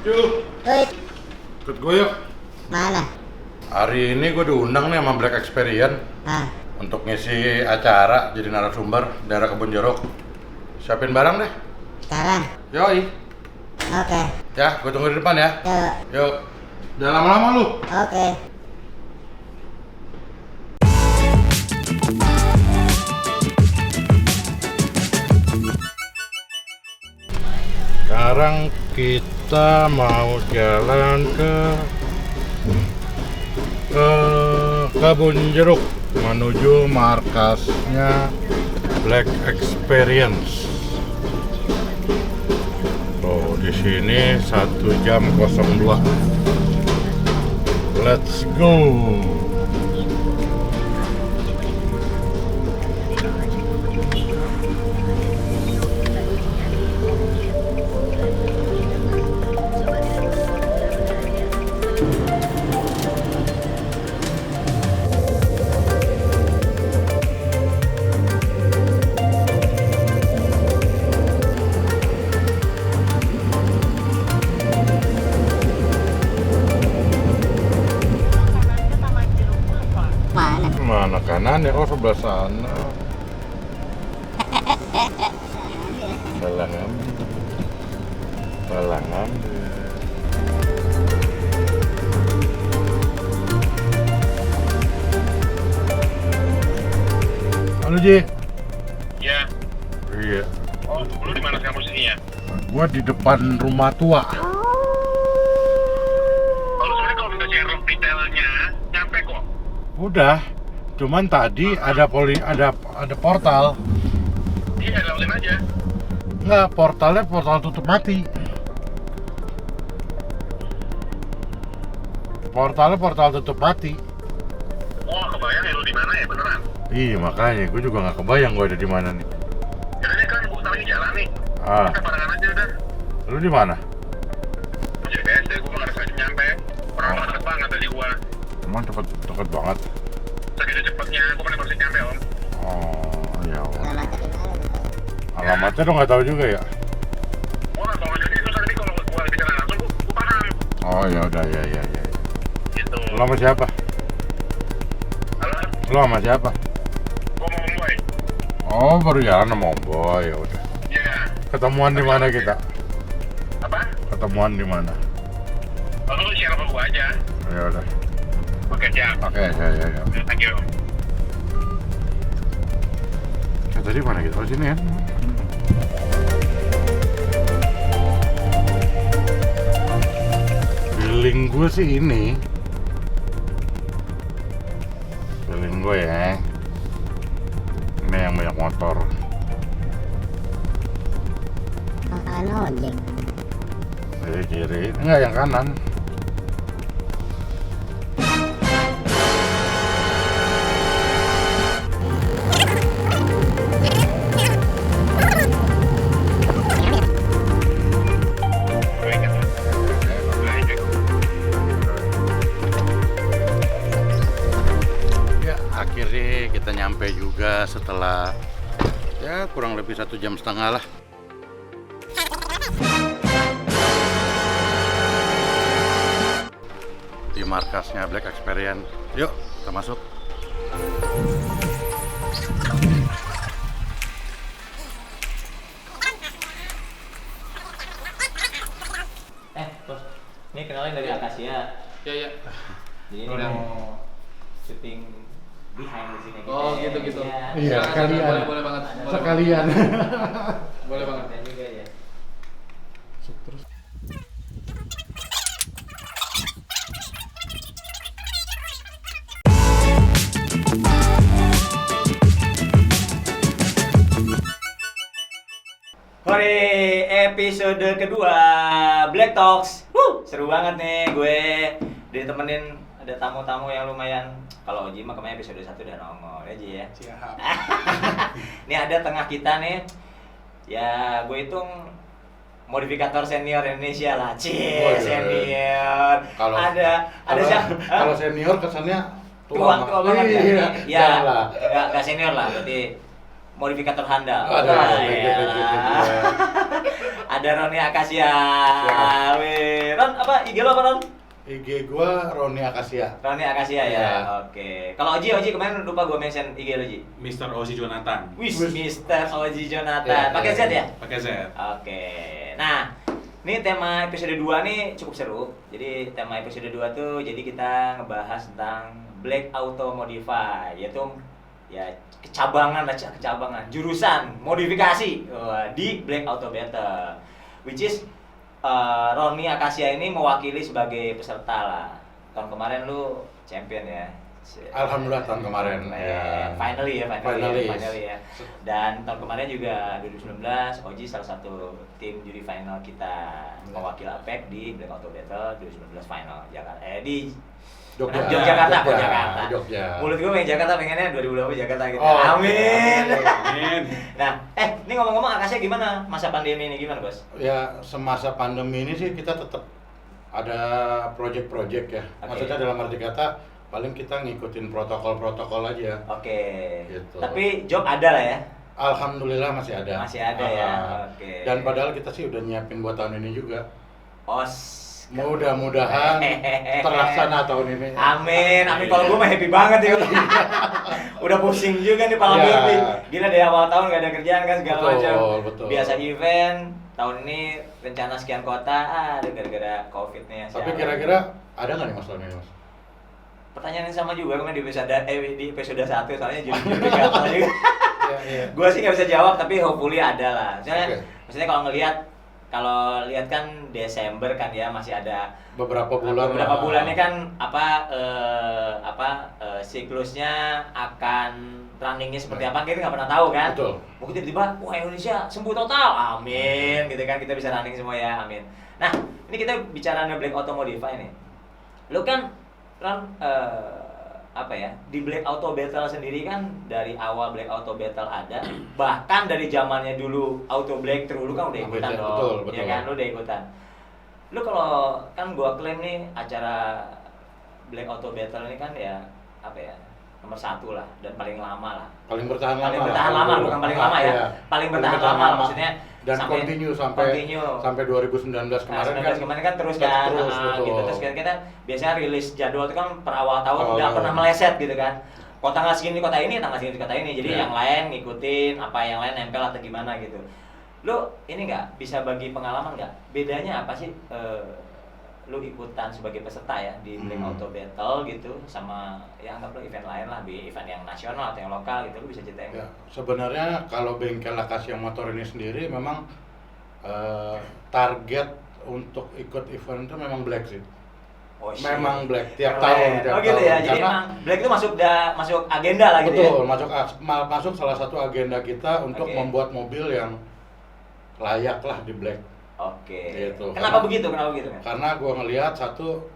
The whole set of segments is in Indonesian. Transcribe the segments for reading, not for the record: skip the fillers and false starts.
Yuk, Woi, ikut gue yuk. mana? Hari ini gue diundang nih sama Black Experience Ah, untuk ngisi acara jadi narasumber daerah Kebun Jeruk. Siapin barang deh. sekarang? Yoi. Oke, Ya, gue tunggu di depan ya. yuk. Yuk. Jangan lama-lama lu. Oke. Sekarang kita mau jalan ke Kebun Jeruk menuju markasnya Black Experience. Tuh, di sini 1 jam 02. Let's go. Mana? Mana kanan ya? Oh, sebelah sana. Salangan. Salangan. Halo Ji. Ya. Iya. Oh, lu di mana sekarang posisinya? Gua di depan rumah tua. Oh, lu sebenarnya kalau minta share detailnya, nyampe kok. Udah. Cuman tadi ada portal. Iya, lewatin aja. Enggak, portal tutup mati. Portal tutup mati. Wah, kebayang ya lu di mana ya, beneran. Iya, makanya gue juga nggak kebayang gue ada di mana nih. Jadi kan gua lagi jalan nih. Ah, Kita barengan aja udah. lu di mana? Gua jadi BSD, gua nggak sengaja nyampe. Orang Oh. deket banget tadi gua. Emang deket banget. Segitu cepetnya, gua paling baru nyampe om. Oh, ya Allah. Alamatnya di mana? Tuh? Alamatnya dong nggak tahu juga ya. Wah, kalau jadi susah nih kalau gua bicara langsung, gua paham. Oh ya udah ya. Gitu. Lu sama siapa? Halo, Lu sama siapa? gua mau boy. Oh baru jalan sama Om Boy, ya udah. Iya. Ketemuan di mana kita? Apa? Ketemuan di mana? Oh, lu share sama gua aja. Ya udah. Oke, siap. Oke, ya. Thank you. Tadi mana kita? Oh sini ya. Feeling gue sih ini. Feeling gue ya. Ini yang banyak motor. Makanan ojek. Dari kiri. Enggak, yang kanan. Ya, akhirnya kita nyampe juga setelah ya kurang lebih 1,5 jam lah. Di markasnya Black Experience. Yuk, kita masuk. Bos, ini kenalin dari Akasia. Iya. Jadi ini Udah. mau syuting behind the scene Oh, gitu. Ya. Iya, sekalian. Boleh banget. Sekalian. Boleh banget. Dan juga ya. Hore, episode kedua Black Talks. Seru banget nih, gue ditemenin ada tamu-tamu yang lumayan. Kalau Oji mah kemarin episode 1 udah nongol aja ya. Siap. Ini ada tengah kita nih. Ya, gue hitung modifikator senior Indonesia lah. Cie, Oh, iya. senior. Kalau- ada siapa? Kalau senior kesannya Tua banget ya. Iya, Ya, salah. enggak senior lah, berarti modifikator handal. Ada, Wah, dikit, iya. dikit, dikit, ya. Ada Roni Akasia. Siap. Wih, Ron. apa IG lo apa Ron? IG gua Roni Akasia. Roni Akasia ya. Iya. Oke. Kalau Oji kemarin lupa gua mention IG lo Ji. Mr. Ozzy Jonathan. Wis, Mr. Oji Jonathan. Iya, Pakai iya. Z ya? Pakai Z. Oke. Nah, ini tema episode 2 nih cukup seru. Jadi tema episode 2 tuh jadi kita ngebahas tentang Black Auto Modify, yaitu ya kecabangan jurusan modifikasi di Black Auto Battle, which is Roni Akasia ini mewakili sebagai peserta lah. Tahun kemarin lu champion ya. Alhamdulillah tahun kemarin. Ya. Finally Finalis. ya. Dan tahun kemarin juga 2019 Oji salah satu tim juri final kita mewakili APEC di Black Auto Battle 2019 final Jakarta. Di Yogyakarta. Jogja. Mulut gue pengen Jakarta, pengennya 2020 Jakarta gitu. Oh, Amin. Amin. Nah, ini ngomong-ngomong Akasia gimana masa pandemi ini gimana, Bos? Ya semasa pandemi ini sih kita tetap ada project-project ya. Oke. Maksudnya dalam arti kata paling kita ngikutin protokol-protokol aja. Oke. Gitu. Tapi job ada lah ya. Alhamdulillah masih ada. Masih ada ya. Ah. Oke. Dan padahal kita sih udah nyiapin buat tahun ini juga. Mudah-mudahan Mudah-mudahan terlaksana tahun ini. Amin. Kalau gue mah happy banget ya. Udah pusing juga nih pala Iya. gue. Gila dari awal tahun gak ada kerjaan kan segala Betul, macam. betul. Biasa event, tahun ini rencana sekian kota, ada gara-gara Covid nih ya. Tapi kira-kira ada nggak nih Mas tahun ini, Mas? Pertanyaan yang sama juga kemarin di episode 1 soalnya jujur gak tahu juga. Iya. Gue sih nggak bisa jawab tapi hopefully ada lah. Soalnya Oke. maksudnya kalau lihat kan Desember kan ya masih ada Beberapa bulan. beberapa lah. bulannya kan siklusnya akan runningnya seperti apa kita nggak pernah tahu kan. Betul. Mungkin tiba-tiba wah Indonesia sembuh total, amin gitu kan, kita bisa running semua ya, amin. Nah ini kita bicara Black Auto Modify nih. Lu kan di Black Auto Battle sendiri kan dari awal Black Auto Battle ada, bahkan dari zamannya dulu Auto Black True lu kan udah ikutan Betul, dong, betul. ya kan, lu udah ikutan. Lu kalau kan gua klaim nih acara Black Auto Battle ini kan ya nomor 1 lah dan paling lama lah. Paling bertahan lama. Paling bertahan lama, bukan paling lama ya. Iya. Paling bertahan lama maksudnya. Dan continue sampai 2019 kemarin kan terus kan, betul. gitu. Terus kita biasanya rilis jadwal itu kan per awal tahun Awal nggak tahun. pernah meleset gitu kan. Tanggal segini kota ini, tanggal segini kota ini. Jadi Iya. yang lain ngikutin apa yang lain nempel atau gimana gitu. Lu ini nggak bisa bagi pengalaman nggak? Bedanya apa sih? Lu ikutan sebagai peserta ya di Black Auto Battle gitu sama ya anggaplah event lain lah, event yang nasional atau yang lokal gitu, lu bisa ceritain Ya, nggak? sebenarnya kalau bengkel Akasia Motor ini sendiri memang target untuk ikut event itu memang black sih. Oh, shit. Memang black tiap Keren. tahun. Oh gitu ya. Jadi Karena emang black itu masuk agenda lah gitu betul, ya. masuk salah satu agenda kita untuk Oke. membuat mobil yang layak lah di black. Oke. Gitu. Kenapa Karena- begitu? Kenapa begitu? Kan? Karena gua ngelihat satu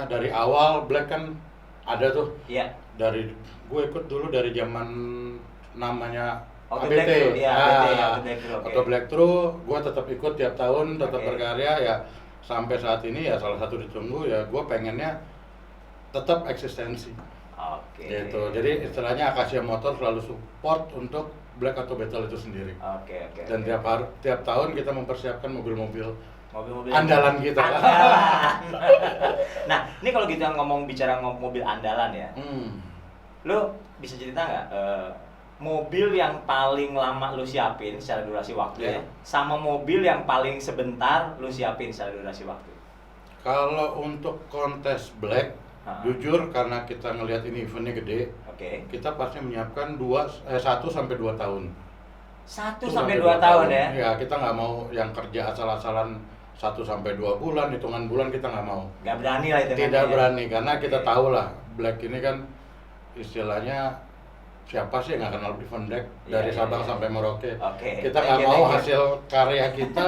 dari awal black kan ada tuh, Iya. dari gue ikut dulu dari zaman namanya Auto ABT. Black True, iya, ABT, Auto Black True, oke. Auto Black True, gue tetap ikut tiap tahun, tetap Oke. berkarya ya sampai saat ini ya salah satu ditunggu ya gue pengennya tetap eksistensi. Oke. Gitu. Jadi istilahnya Akasia Motor selalu support untuk Black Auto Battle itu sendiri. Oke. Dan tiap tahun kita mempersiapkan mobil-mobil Mobil-mobil andalan kita. Andalan. Nah, ini kalau kita bicara mobil andalan ya, lu bisa cerita nggak mobil yang paling lama lu siapin secara durasi waktu ya, Yeah. sama mobil yang paling sebentar lu siapin secara durasi waktu? Kalau untuk kontes Black, jujur karena kita ngelihat ini eventnya gede, Oke. kita pasti menyiapkan 1 sampai 2 tahun. 1 sampai 2 tahun ya. Ya kita nggak mau yang kerja asal-asalan 1 sampai 2 bulan, hitungan bulan kita nggak mau. Nggak berani lah itu. Tidak kan, ya. berani karena kita Oke. tahu lah Black ini kan istilahnya siapa sih yang nggak kenal event Black dari Iya, Sabang iya. sampai Merauke. Oke. Kita Thank nggak you, mau thank you. hasil karya kita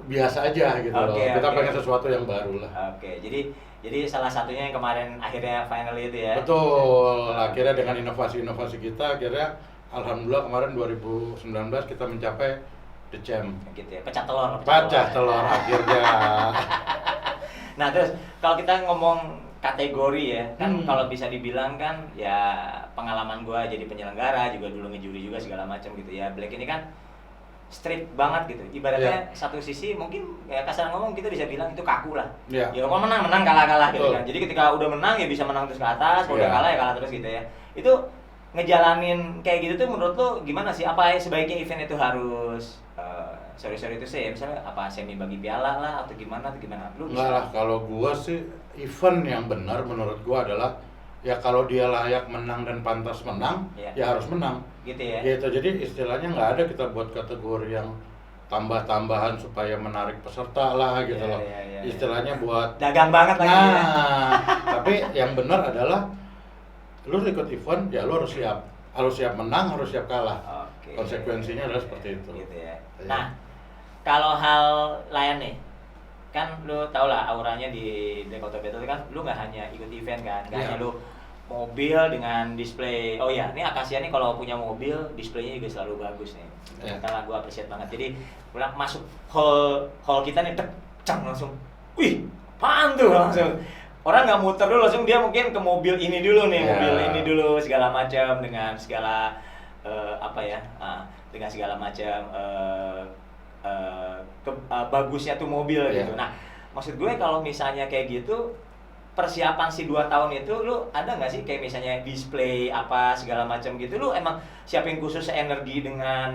biasa aja gitu loh. Oke, Kita oke. pengen sesuatu yang baru lah. Oke, jadi salah satunya yang kemarin akhirnya final itu ya. Betul, akhirnya dengan inovasi-inovasi kita, akhirnya Alhamdulillah kemarin 2019 kita mencapai The Champ. Gitu ya, pecah telur. Pecah telur akhirnya. Nah terus kalau kita ngomong kategori ya, kan Hmm. kalau bisa dibilang kan ya pengalaman gua jadi penyelenggara juga dulu ngejuri juga segala macam gitu ya. Black ini kan strict banget gitu. Ibaratnya satu sisi mungkin ya kasar ngomong kita bisa bilang itu kaku lah. Iya. Ya kalau menang kalah gitu Betul. kan. Jadi ketika udah menang ya bisa menang terus ke atas, kalau udah Iya. kalah ya kalah terus gitu ya. Itu ngejalanin kayak gitu tuh menurut lo gimana sih? Apa sebaiknya event itu harus sorry itu sih ya, misalnya apa semi bagi piala lah atau gimana Lu Enggak lah, kalau gua sih event yang benar menurut gua adalah ya kalau dia layak menang dan pantas menang, Iya. ya harus menang. gitu ya. Gitu, jadi istilahnya nggak ada kita buat kategori yang tambah-tambahan supaya menarik peserta lah gitu Iya, loh. iya. Istilahnya buat Dagang banget lagi ya. nah, tapi yang benar adalah lu ikut event ya lu harus siap menang, harus siap kalah. Oke. Konsekuensinya adalah seperti itu. Gitu ya. Iya. Nah, kalau hal lain nih, kan lu tau lah auranya di Black Auto Battle kan, lu nggak hanya ikut event kan, nggak Iya. hanya lu mobil dengan display. Oh ya, ini Acacia nih kalau punya mobil, displaynya juga selalu bagus nih. Iya. Karena gua appreciate banget. Jadi, pulang masuk hall kita nih, cang langsung. Wih, apaan tuh langsung. Orang nggak muter dulu, langsung dia mungkin ke mobil ini dulu nih, Iya. mobil ini dulu segala macam dengan segala dengan segala macam bagusnya tuh mobil Iya. gitu. Nah, maksud gue kalau misalnya kayak gitu persiapan si 2 tahun itu lu ada nggak sih kayak misalnya display apa segala macam gitu, lu emang siapin khusus energi dengan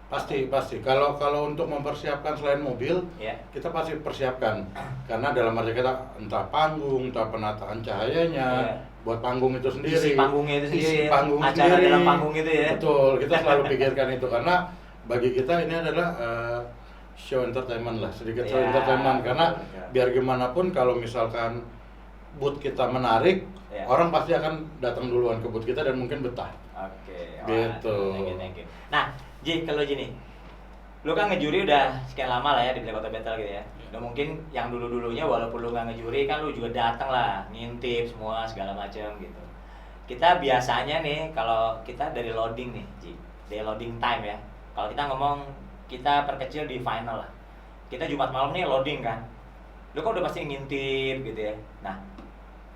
Pasti. Kalau untuk mempersiapkan selain mobil, ya kita pasti persiapkan. Karena dalam arti kita entah panggung, entah penataan cahayanya, Iya. buat panggung itu sendiri. isi panggungnya itu sendiri, Isi panggung acara sendiri. dalam panggung itu ya. Betul, kita selalu pikirkan itu karena bagi kita ini adalah show entertainment lah, sedikit show Iya, entertainment karena betul. biar gimana pun kalau misalkan booth kita menarik, Iya. orang pasti akan datang duluan ke booth kita dan mungkin betah. Oke, Gitu. thank you. Nah, Ji, kalau gini, lu kan ngejuri udah sekian lama lah ya di Black Auto Battle gitu ya. Udah mungkin yang dulu-dulunya walaupun lu nggak ngejuri kan lu juga datang lah, ngintip semua segala macam gitu. Kita biasanya nih kalau kita dari loading nih, Ji, dari loading time ya. Kalau kita ngomong kita perkecil di final lah. Kita Jumat malam nih loading kan. Lu kan udah pasti ngintip gitu ya. Nah,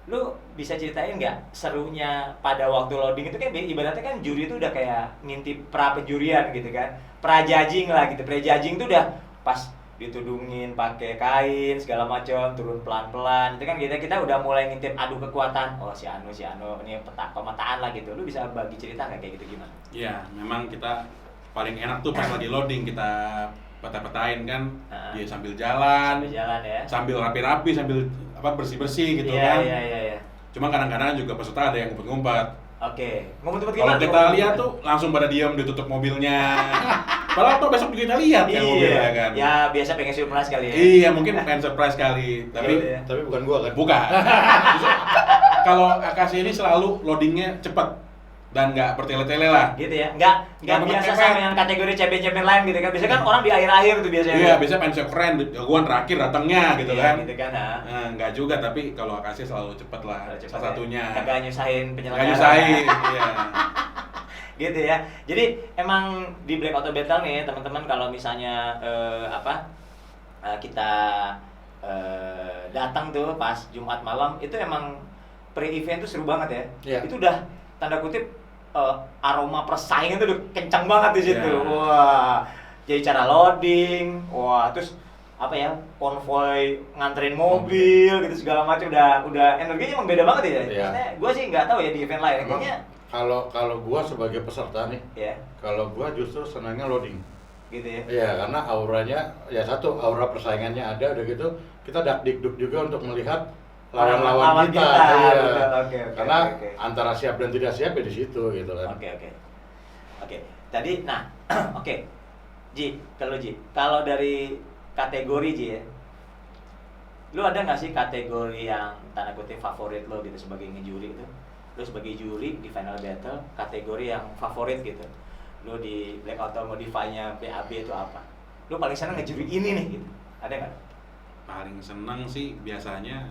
lu bisa ceritain nggak serunya pada waktu loading itu kan ibaratnya kan juri itu udah kayak ngintip pra penjurian gitu kan, pra judging lah gitu. Pra judging itu udah pas ditudungin pakai kain segala macam, turun pelan-pelan itu kan kita udah mulai ngintip adu kekuatan. Oh si Anu ini pemetaan lah gitu. Lu bisa bagi cerita nggak kayak gitu gimana? Iya, memang kita paling enak tuh pas lagi loading kita peta-petain kan, dia sambil jalan, Sambil jalan ya. sambil rapi-rapi, sambil bersih-bersih gitu Iya, kan. iya. Cuma kadang-kadang juga peserta ada yang ngumpet-ngumpet. Oke, ngumpet-ngumpet Kalau gimana? kita lihat tuh langsung pada diam ditutup mobilnya. Padahal tuh besok juga kita lihat kan mobilnya kan. Ya biasa pengen surprise kali ya. Iya, mungkin pengen surprise kali, tapi Iya. Tapi bukan gua kan. bukan. Justru kalau Acacia ini selalu loadingnya cepat dan nggak bertele-tele lah. Gitu ya, nggak Nggak biasa mepet. sama yang kategori champion lain gitu kan. Biasanya kan orang di akhir-akhir tuh biasanya. Iya, biasanya pengen keren, jagoan terakhir datangnya gitu Iya, kan. gitu kan. Nah, nggak juga, tapi kalau Acacia selalu cepet lah, Cepet salah ya. satunya. Kagak nyusahin Nggak penyelenggara. nyusahin, iya. Gitu ya. Jadi emang di Black Auto Battle nih teman-teman kalau misalnya kita datang tuh pas Jumat malam itu emang pre-event tuh seru banget ya. Iya. Itu udah tanda kutip aroma persaingan tuh udah kencang banget di situ. Iya. Wah. Jadi cara loading, wah terus apa ya konvoy nganterin mobil gitu segala macam udah energinya emang beda banget ya. Iya. Maksudnya gue sih nggak tahu ya di event lain Emang kayaknya kalau gua sebagai peserta nih, ya kalau gua justru senangnya loading. gitu ya. Iya, karena auranya ya satu, aura persaingannya ada, udah gitu kita dakdikduk juga untuk melihat lawan-lawan kita. Iya. Betul, oke. Karena oke. antara siap dan tidak siap ya di situ gitu kan. Oke. Tadi, nah, oke. Ji, kalau dari kategori Ji ya, lu ada nggak sih kategori yang tanda kutip favorit lo gitu sebagai ngejuri itu? Lu sebagai juri di final battle, kategori yang favorit gitu. Lu di Black Auto Modify-nya BAB itu apa? Lu paling seneng ngejuri ini nih gitu. Ada nggak? Paling seneng sih biasanya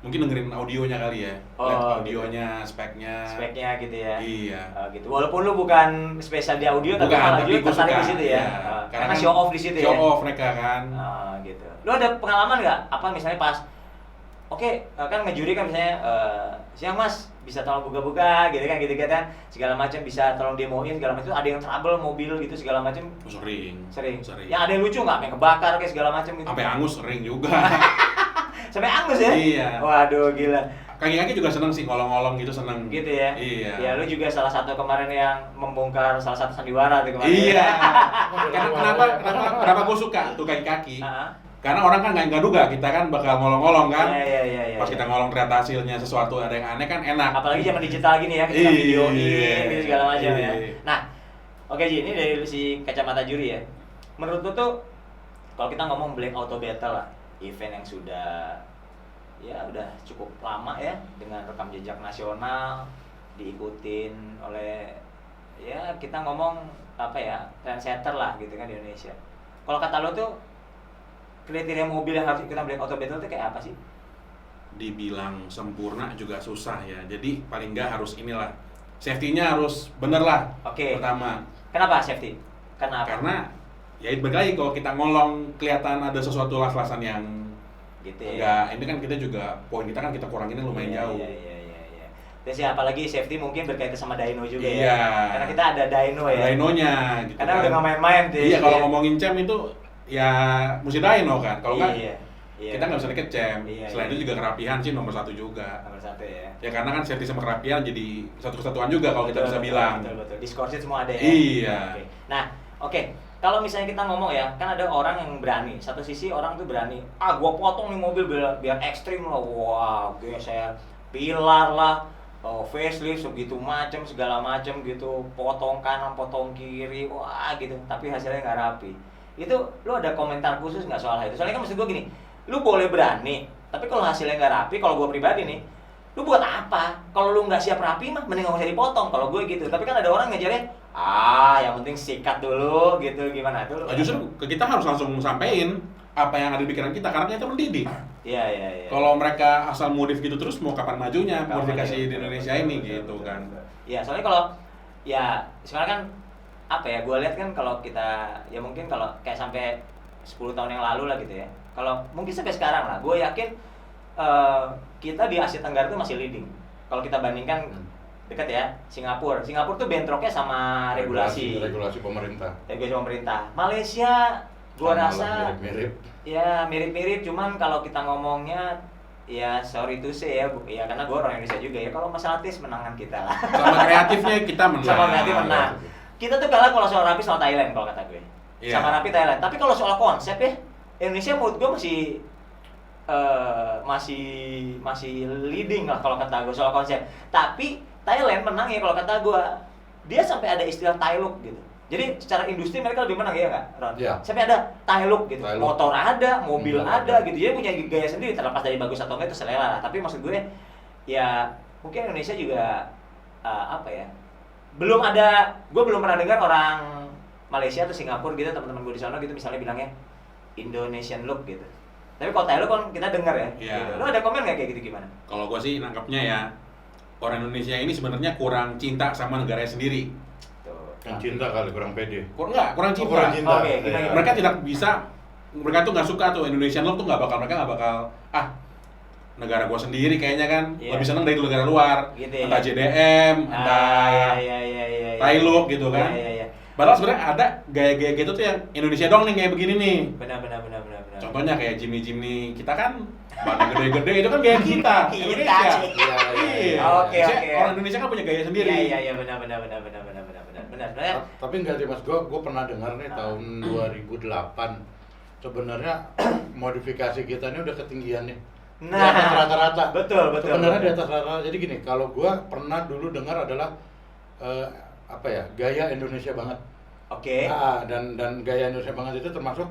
mungkin dengerin audionya kali ya. Oh, Lihat gitu. audionya, speknya. Speknya gitu ya. Iya. Gitu. Walaupun lu bukan spesial di audio tapi Bukan, malah tapi juga gua tertarik suka. di situ ya. Iya. Karena kan show off di situ ya. Show off mereka kan. Gitu. Lu ada pengalaman nggak? Apa misalnya pas kan ngejuri kan misalnya siang mas bisa tolong buka-buka gitu kan segala macam, bisa tolong demoin segala macam, ada yang trouble mobil gitu segala macam. Sering. Yang ada yang lucu nggak, kayak kebakar kayak segala macam gitu. Sampai angus sering juga. Sampai angus ya? Iya. Waduh gila. Kaki-kaki juga seneng sih, ngolong-ngolong gitu seneng. Gitu ya? Iya. Ya lu juga salah satu kemarin yang membongkar salah satu sandiwara tuh kemarin. Iya. Kenapa gue suka tuh kaki-kaki? Karena orang kan nggak duga kita kan bakal ngolong-ngolong kan. Iya. Pas kita ngolong ternyata hasilnya sesuatu ada yang aneh kan enak. Apalagi zaman digital gini ya, kita videoin gitu segala macam ya. Iya. Nah, oke Ji, ini dari si kacamata juri ya. Menurut lu tuh kalau kita ngomong Black Auto Battle lah, event yang sudah udah cukup lama ya dengan rekam jejak nasional, diikutin oleh ya kita ngomong trendsetter lah gitu kan di Indonesia. Kalau kata lu tuh kriteria mobil yang harus ikutan Black Auto Battle itu kayak apa sih? Dibilang sempurna juga susah ya. Jadi paling nggak harus inilah. Safety-nya harus bener lah. Oke. Pertama. Kenapa safety? Karena ya itu lagi kalau kita ngolong kelihatan ada sesuatu las-lasan yang gitu enggak, ini kan kita juga poin kita kan kita kuranginnya lumayan jauh. Iya. Terus ya apalagi safety mungkin berkaitan sama dyno juga Iya. ya. Karena kita ada dyno ya. Dynonya gitu. Karena kan. udah nggak main-main tuh. Iya, kalau ngomongin cam itu ya mesti dyno kan. Kalau nggak iya. kita nggak bisa dikecam. Iya, Selain itu juga kerapihan sih nomor 1 juga. Nomor 1 ya. Ya karena kan safety sama kerapihan jadi satu kesatuan juga kalau kita bisa bilang. Betul. Discourse semua ada ya. Iya. Oke. Nah, oke. Kalau misalnya kita ngomong ya, kan ada orang yang berani. Satu sisi orang tuh berani. Gua potong nih mobil biar ekstrim lah. Wah, geser pilar lah. Facelift segitu macam segala macam gitu, potong kanan potong kiri, wah gitu, tapi hasilnya nggak rapi. Itu lu ada komentar khusus nggak soal itu? Soalnya kan maksud gue gini, lu boleh berani, tapi kalau hasilnya nggak rapi, kalau gue pribadi nih, lu buat apa? Kalau lu nggak siap rapi mah mending nggak usah dipotong. Kalau gue gitu, tapi kan ada orang ngejarnya yang penting sikat dulu gitu, gimana tuh? Justru kita harus langsung sampein apa yang ada di pikiran kita karena kita mendidik. Iya. Kalau mereka asal modif gitu terus mau kapan majunya modifikasi di Indonesia ini gitu kan. Iya, soalnya kalau ya sekarang kan gue lihat kan kalau kita ya mungkin kalau kayak sampai 10 tahun yang lalu lah gitu ya. Kalau mungkin sampai sekarang lah, gue yakin kita di Asia Tenggara itu masih leading. Kalau kita bandingkan dekat ya, Singapura tuh bentroknya sama regulasi pemerintah. Regulasi pemerintah. Malaysia gua rasa mirip-mirip. Ya mirip-mirip, cuman kalau kita ngomongnya ya sorry to say ya karena gua orang Indonesia juga ya, kalau masalah tis menangan kita lah. Sama kreatifnya kita menang. Sama kreatif menang. Kita tuh kalah kalau soal rapi sama Thailand kalau kata gue. Yeah. Sama rapi Thailand. Tapi kalau soal konsep ya, Indonesia menurut gua masih leading lah kalau kata gue soal konsep. Tapi Thailand menang ya kalau kata gue. Dia sampai ada istilah Thai look gitu. Jadi secara industri mereka lebih menang ya nggak, Ron? Iya. Sampai ada Thai look gitu. Thai look. Motor ada, mobil ada ada gitu. Dia punya gaya sendiri, terlepas dari bagus atau enggak itu selera lah. Tapi maksud gue ya mungkin Indonesia juga belum ada, gue belum pernah dengar orang Malaysia atau Singapura gitu, teman-teman gue di sana gitu misalnya bilangnya Indonesian look gitu. Tapi kalau Thai look kan kita dengar ya. Iya. Gitu. Lo ada komen nggak kayak gitu gimana? Kalau gua sih nangkapnya ya orang Indonesia ini sebenarnya kurang cinta sama negaranya sendiri. Yang cinta kali, kurang pede. Kurang cinta. Kurang cinta. Oke, gimana? Mereka tidak bisa, mereka tuh nggak suka tuh Indonesian look tuh mereka nggak bakal negara gua sendiri kayaknya kan lebih seneng dari negara luar. Gitu ya. Entah JDM, entah Iya. Thai look gitu kan. Iya. Padahal sebenarnya ada gaya-gaya gitu tuh yang Indonesia dong nih kayak begini nih. Benar. Contohnya kayak Jimny kita kan badan gede-gede itu kan gaya kita Indonesia. Iya. Oke. Orang Indonesia kan punya gaya sendiri. Iya, benar. Benar. Tapi enggak sih mas, gue pernah dengar nih tahun 2008 sebenarnya modifikasi kita ini udah ketinggian nih. Di atas rata-rata. Betul. Sebenarnya di atas rata-rata. Jadi gini, kalau gue pernah dulu dengar adalah gaya Indonesia banget. Oke. Nah, dan gaya Indonesia banget itu termasuk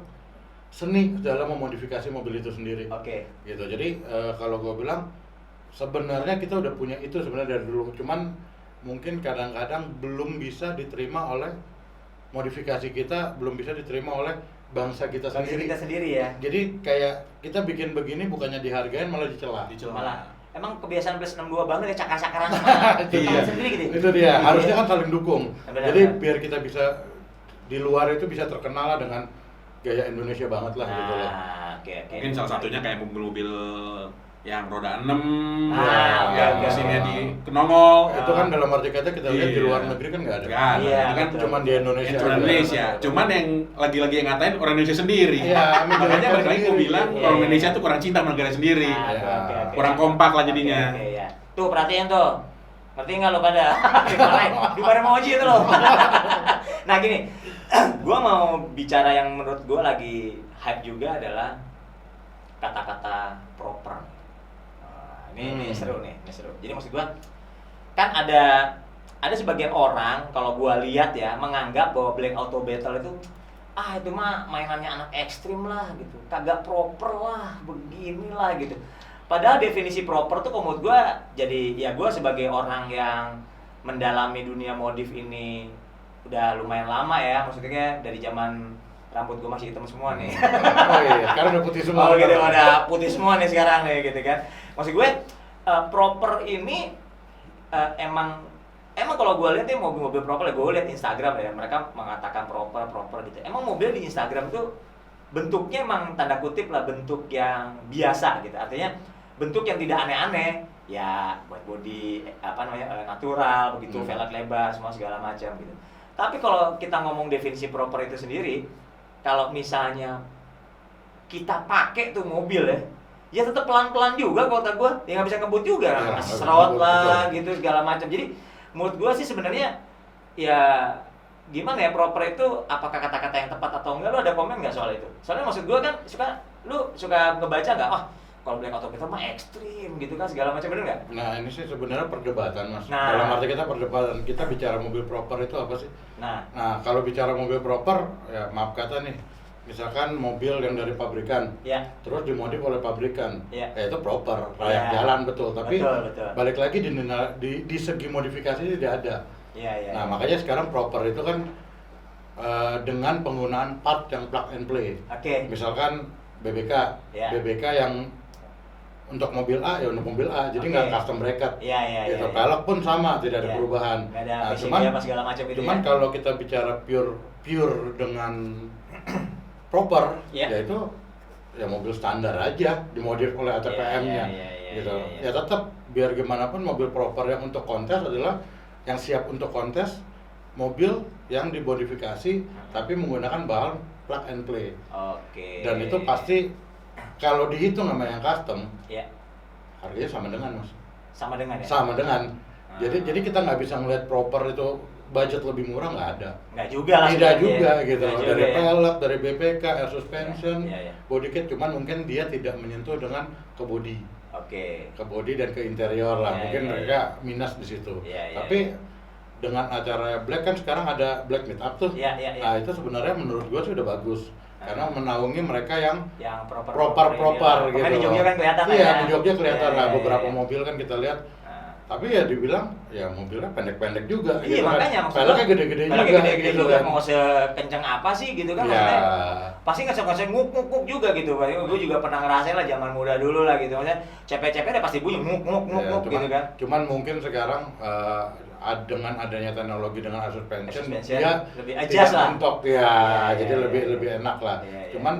seni dalam memodifikasi mobil itu sendiri. Oke. Gitu. Jadi kalau gue bilang sebenarnya kita udah punya itu sebenarnya dari dulu, cuman mungkin kadang-kadang belum bisa diterima oleh modifikasi kita, belum bisa diterima oleh bangsa kita sendiri. Kita sendiri ya. Jadi kayak kita bikin begini bukannya dihargain malah dicela. Malah emang kebiasaan plus 62 banget ya cakar-cakaran sama teman sendiri gitu. Itu dia, harusnya kan saling dukung. Benar. Jadi biar kita bisa di luar itu bisa terkenal lah dengan gaya Indonesia banget lah gitu loh. Oke. Mungkin salah satunya kayak mobil-mobil yang roda 6, oke. mesinnya di kenongol. Itu kan dalam arti kata kita lihat di Iya. luar negeri kan nggak ada. Nggak ada. Iya, Itu kan betul. Cuma di Indonesia. Cuma Indonesia. Cuman yang lagi-lagi yang ngatain orang Indonesia sendiri. Iya, Makanya balik lagi gue bilang Iya, orang iya. Indonesia tuh kurang cinta sama negara sendiri. Oke. Kurang kompak lah jadinya. Oke, ya. Tuh perhatiin tuh. Ngerti nggak lo pada? Di mana mau itu lo? Nah gini, gua mau bicara yang menurut gua lagi hype juga adalah kata-kata proper. Nah, ini seru nih, ini seru. Jadi maksud gua kan ada sebagian orang kalau gua lihat ya menganggap bahwa Black Auto Battle itu itu mah mainannya anak ekstrim lah gitu, kagak proper lah, beginilah gitu. Padahal definisi proper tuh menurut gue jadi ya gue sebagai orang yang mendalami dunia modif ini udah lumayan lama ya, maksudnya dari zaman rambut gue masih hitam semua nih. Oh iya, sekarang udah putih semua. Oh gitu, udah putih semua nih sekarang nih gitu kan. Maksud gue proper ini emang kalau gue lihat ya mobil-mobil proper, gue lihat Instagram ya, mereka mengatakan proper gitu. Emang mobil di Instagram tuh bentuknya emang tanda kutip lah bentuk yang biasa gitu, artinya bentuk yang tidak aneh-aneh ya, buat body natural begitu, velg lebar semua segala macam gitu. Tapi kalau kita ngomong definisi proper itu sendiri, kalau misalnya kita pakai tuh mobil ya tetap pelan-pelan juga kata gue, ya nggak bisa ngebut juga, Ya, serot lah betul. gitu segala macam. Jadi menurut gue sih sebenarnya ya gimana ya, proper itu apakah kata-kata yang tepat atau enggak? Lo ada komen nggak soal itu? Soalnya maksud gue kan lu suka ngebaca nggak? Kalau Black Auto Battle mah ekstrim gitu kan segala macam, bener nggak? Nah ini sih sebenarnya perdebatan mas. Nah. Dalam arti kita perdebatan, kita bicara mobil proper itu apa sih? Nah, Kalau bicara mobil proper, ya maaf kata nih, misalkan mobil yang dari pabrikan, ya, terus dimodif oleh pabrikan, Iya. ya itu proper, layak Iya. jalan betul. Tapi Betul. balik lagi di segi modifikasi tidak ada. Iya. Nah makanya sekarang proper itu kan dengan penggunaan part yang plug and play. Oke. Misalkan BBK, Iya. BBK yang untuk mobil A ya untuk mobil A, jadi Oke. nggak custom bracket. Iya. Gitu. Pelek pun sama, tidak ada Iya. perubahan. Nggak ada Nah, PCB apa segala macam itu cuman ya. kalau kita bicara pure dengan proper, Iya. ya itu ya mobil standar aja dimodif oleh ATPM-nya. Iya, Gitu. iya. Ya tetap biar gimana pun mobil proper yang untuk kontes adalah yang siap untuk kontes, mobil yang dimodifikasi tapi menggunakan bahan plug and play. Oke. Dan itu pasti kalau dihitung sama yang custom, ya, harganya sama dengan mas. sama dengan ya. Sama dengan. Ah. Jadi kita nggak bisa ngeliat proper itu budget lebih murah, nggak ada. Nggak juga lah. Tidak sebenarnya. juga gitu Nggak loh. juga Dari ya. pelek, dari BPK, air suspension, Iya. body kit, cuman mungkin dia tidak menyentuh dengan ke body. Oke. Ke body dan ke interior lah. Iya, Mungkin iya, mereka minus di situ. Iya, Tapi dengan acara Black kan sekarang ada Black Meetup tuh. Iya. Nah itu sebenarnya menurut gua sih udah bagus. Karena menaungi mereka yang Yang proper proper ini lah. gitu. Di Jogja kan kelihatan Iya, ya. di Jogja kelihatan Iya, lah iya, beberapa iya. mobil kan kita lihat. Nah. Tapi ya dibilang ya mobilnya pendek-pendek juga Iya gitu kan. makanya maksudnya Peleknya gede-gede juga gede-gede gitu juga, kan. mau sekencang apa sih gitu kan, Ya. maksudnya pasti ngesek-ngesek nguk juga gitu. Gue juga pernah ngerasain lah zaman muda dulu lah gitu, maksudnya cepet-cepet udah pasti bunyi nguk Ya, gitu kan. Cuman mungkin sekarang dengan adanya teknologi dengan air suspension, Suspension, dia lebih adjust lah. mentok ya, Iya, jadi iya, lebih iya. lebih enak lah. Iya. Cuman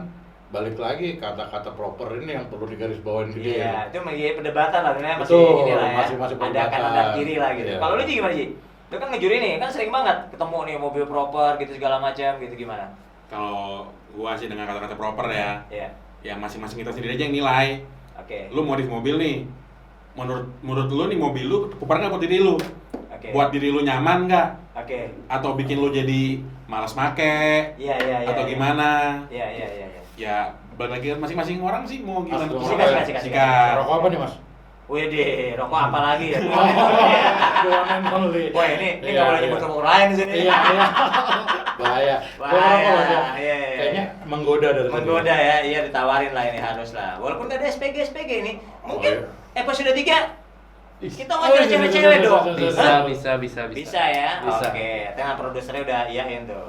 balik lagi kata-kata proper ini yang perlu digarisbawahin gede. Iya, itu menjadi perdebatan lah sebenarnya, masih Betul, ini lah ya. masih Ada perdebatan. kanan dan kiri lah gitu. Iya. Kalau lu Ji gimana Ji? Lu kan ngejuri nih, kan sering banget ketemu nih mobil proper gitu segala macam gitu, gimana? Kalau gua sih dengan kata-kata proper ya, Iya. yang masing-masing kita sendiri aja yang nilai. Oke. Lu modif mobil nih, menurut lu nih mobil lu proper nggak buat diri lu? Oke. Buat diri lu nyaman nggak? Oke. Atau bikin lu jadi malas make? Iya. Atau gimana? Iya. Ya balik lagi kan masing-masing orang sih mau gimana Asli. tuh. Sikat. Sikat. Rokok apa nih mas? Wih deh, rokok apa lagi ya? Jualan beli. Wah ini Iya, nggak boleh iya. nyebut rokok lain di sini. Iya. Bahaya. Gua Bahaya, rokok, Mas, ya. iya. Kayaknya menggoda dari tadi. Menggoda ya, iya ditawarin lah ini harus lah. Walaupun gak ada SPG ini, mungkin iya. episode 3 kita Oh, wajar iya, cewek-cewek bisa, dong. bisa, Hah? Bisa. Bisa ya? Bisa. Oke, tengah produsernya udah iyain tuh.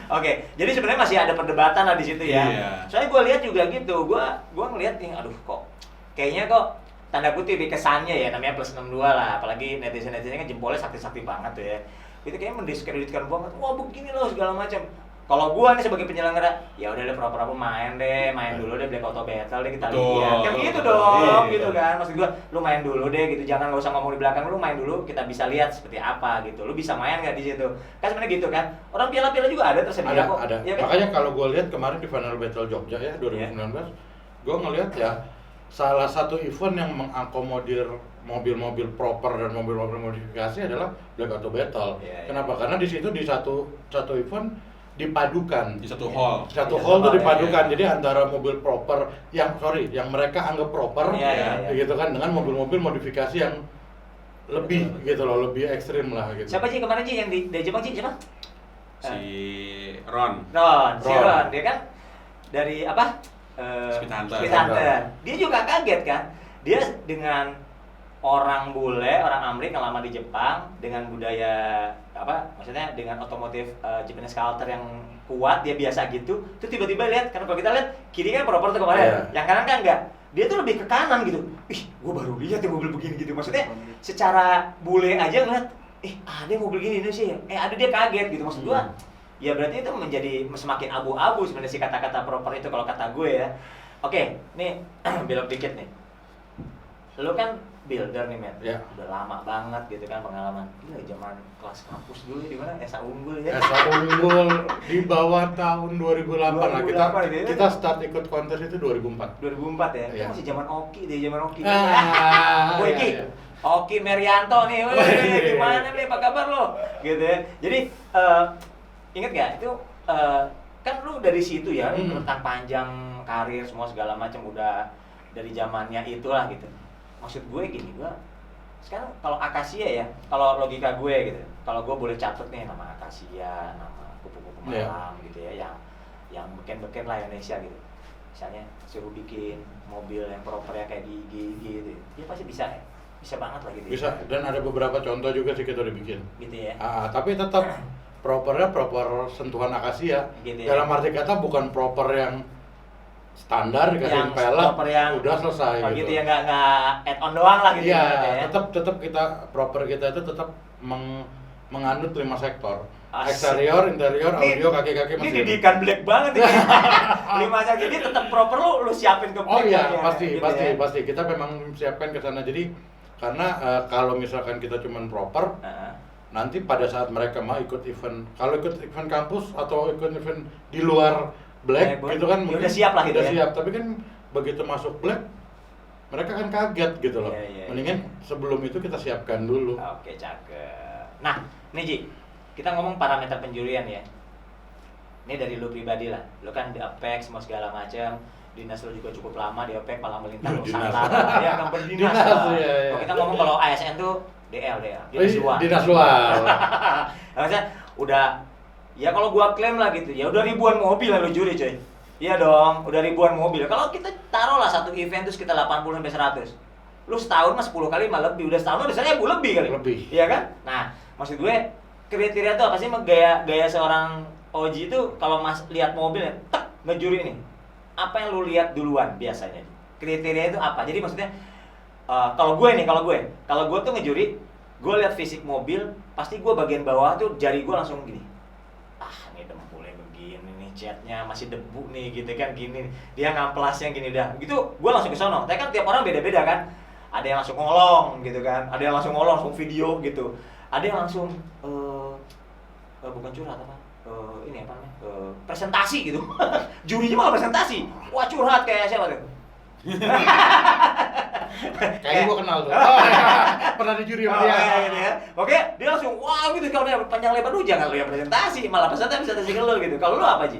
Oke, jadi sebenarnya masih ada perdebatan lah di situ ya. Iya. Soalnya gue lihat juga gitu, gue ngeliat nih, aduh kok, kayaknya kok tanda kutip kesannya ya, namanya plus 62 lah, apalagi netizen kan jempolnya sakti-sakti banget tuh ya. Itu kayaknya mendiskreditkan banget, wah begini loh segala macam. Kalau gua nih sebagai penyelenggara, ya udah deh pura-pura main dulu deh Black Auto Battle deh kita Betul. lihat. Kan gitu dong, Iya. gitu kan. Maksud gua, lu main dulu deh gitu, jangan nggak usah ngomong di belakang, lu main dulu kita bisa lihat seperti apa gitu. Lu bisa main nggak di situ? Kan sebenarnya gitu kan. Orang piala-piala juga ada tersedia kok. Ada. Ya kan? Makanya kalau gue lihat kemarin di Final Battle Jogja ya 2019, gue ngelihat ya salah satu event yang mengakomodir mobil-mobil proper dan mobil-mobil modifikasi adalah Black Auto Battle. Iya, iya. Kenapa? Karena di situ di satu event dipadukan. Di satu hall. Satu Iya, hall tuh satu hall, dipadukan. iya. Jadi antara mobil proper yang mereka anggap proper Iya, iya. gitu kan dengan mobil-mobil modifikasi yang lebih gitu loh, lebih ekstrim lah gitu. Siapa sih kemarin sih yang di Jepang sih siapa? Si Ron. Si Ron, dia kan dari apa? Speed Hunter. Speed Hunter. Dia juga kaget kan? Dia dengan orang bule, orang Amerika yang lama di Jepang, dengan budaya apa? Maksudnya dengan otomotif Japanese culture yang kuat, dia biasa gitu. Terus tiba-tiba lihat, karena kalau kita lihat kiri kan proper tuh kemarin, Iya. yang kanan kan enggak. Dia tuh lebih ke kanan gitu. Ih, gua baru lihat ya mobil begini gitu. Maksudnya secara bule aja ngeliat, ada mobil gini di Indonesia ya? Ada dia kaget gitu. Maksud gua, ya berarti itu menjadi semakin abu-abu sebenarnya si kata-kata proper itu kalau kata gue ya. Oke, nih belok dikit nih. Lo kan builder nih men, Ya. udah lama banget gitu kan pengalaman. Gila zaman kelas kampus dulu di mana Esa Unggul ya. Esa Unggul di bawah tahun 2008 lah 2008 gitu ya. kita start ikut kontes itu 2004. 2004 ya. Itu Iya. masih zaman Oki deh, zaman Oki. Ah, Oki. iya. Oki Merianto nih. Wih. Weh, gimana nih apa kabar lo? Gitu ya. Jadi inget gak itu kan lu dari situ ya, lu rentang panjang karir semua segala macam udah dari zamannya itulah gitu. Maksud gue gini, gue sekarang kalau Akasia ya, kalau logika gue gitu, kalau gue boleh catat nih nama Akasia, nama kupu-kupu malam gitu ya, yang beken-beken lah Indonesia gitu. Misalnya suruh bikin mobil yang proper ya kayak di gitu, dia pasti bisa ya, bisa banget lah gitu. Bisa, dan ada beberapa contoh juga sih kita udah bikin. Gitu ya. Tapi tetap propernya proper sentuhan akasia. Gitu ya. Dalam arti kata bukan proper yang standar dikasih Yang pelek proper yang udah selesai Oh, gitu. gitu ya, nggak add on doang lah gitu. Iya, ya. tetap kita proper kita itu tetap menganut 5 sektor. Asik. Eksterior, interior, Ini- audio, kaki-kaki Ini mesin. didikan black banget nih. 5 saja jadi tetap proper lu siapin ke Oh black iya, ya, pasti, gitu pasti, ya. pasti. Kita memang siapkan ke sana. Jadi karena kalau misalkan kita cuman proper, Nah, nanti pada saat mereka mau ikut event, kalau ikut event kampus atau ikut event di luar black Black, gitu kan ya mungkin udah siap lah gitu udah ya. siap. Tapi kan begitu masuk black mereka kan kaget gitu loh. Iya, iya, Mendingan sebelum itu kita siapkan dulu. Oke, cakep. Nah, nih Ji, kita ngomong parameter penjurian ya. Ini dari lu pribadi lah. Lu kan di Apex semua segala macam. Dinas lu juga cukup lama di Apex, malah melintang Dinas. Nusantara. Ya, kan berdinas. Dinas, lah. iya, iya. Kalau kita ngomong kalau ASN tuh DL, Wih, Dinas Luar. Dinas luar. Maksudnya udah, ya kalau gua klaim lah gitu, ya udah ribuan mobil lah lu juri coy. Iya dong, udah ribuan mobil. Kalau kita taruh lah satu event tuh sekitar 80 sampai 100. Lu setahun mah 10 kali mah lebih, udah setahun udah 1000 lebih kali. Lebih. Iya kan? Nah, maksud gue kriteria tuh apa sih gaya seorang Oji itu kalau Mas lihat mobilnya, tek ngejuri nih. Apa yang lu lihat duluan biasanya? Kriteria itu apa? Jadi maksudnya kalau gue tuh ngejuri, gue lihat fisik mobil, pasti gue bagian bawah tuh jari gue langsung gini. Ini dempulnya begini nih, catnya masih debu nih gitu kan gini. Dia ngamplasnya gini dah. Gitu gue langsung ke sono. Tapi kan tiap orang beda-beda kan. Ada yang langsung ngolong gitu kan. Ada yang langsung ngolong, langsung video gitu. Ada yang langsung bukan curhat apa? Ini apa namanya? Presentasi gitu. Jurinya malah presentasi. Wah, curhat kayak siapa tuh? Kayaknya gua kenal tuh. Pernah di juri sama dia. Iya, gitu ya. Oke, dia langsung wah gitu kalau dia panjang lebar lu jangan lu yang presentasi, malah presentasi ke lu gitu. Kalau lu apa, Ji?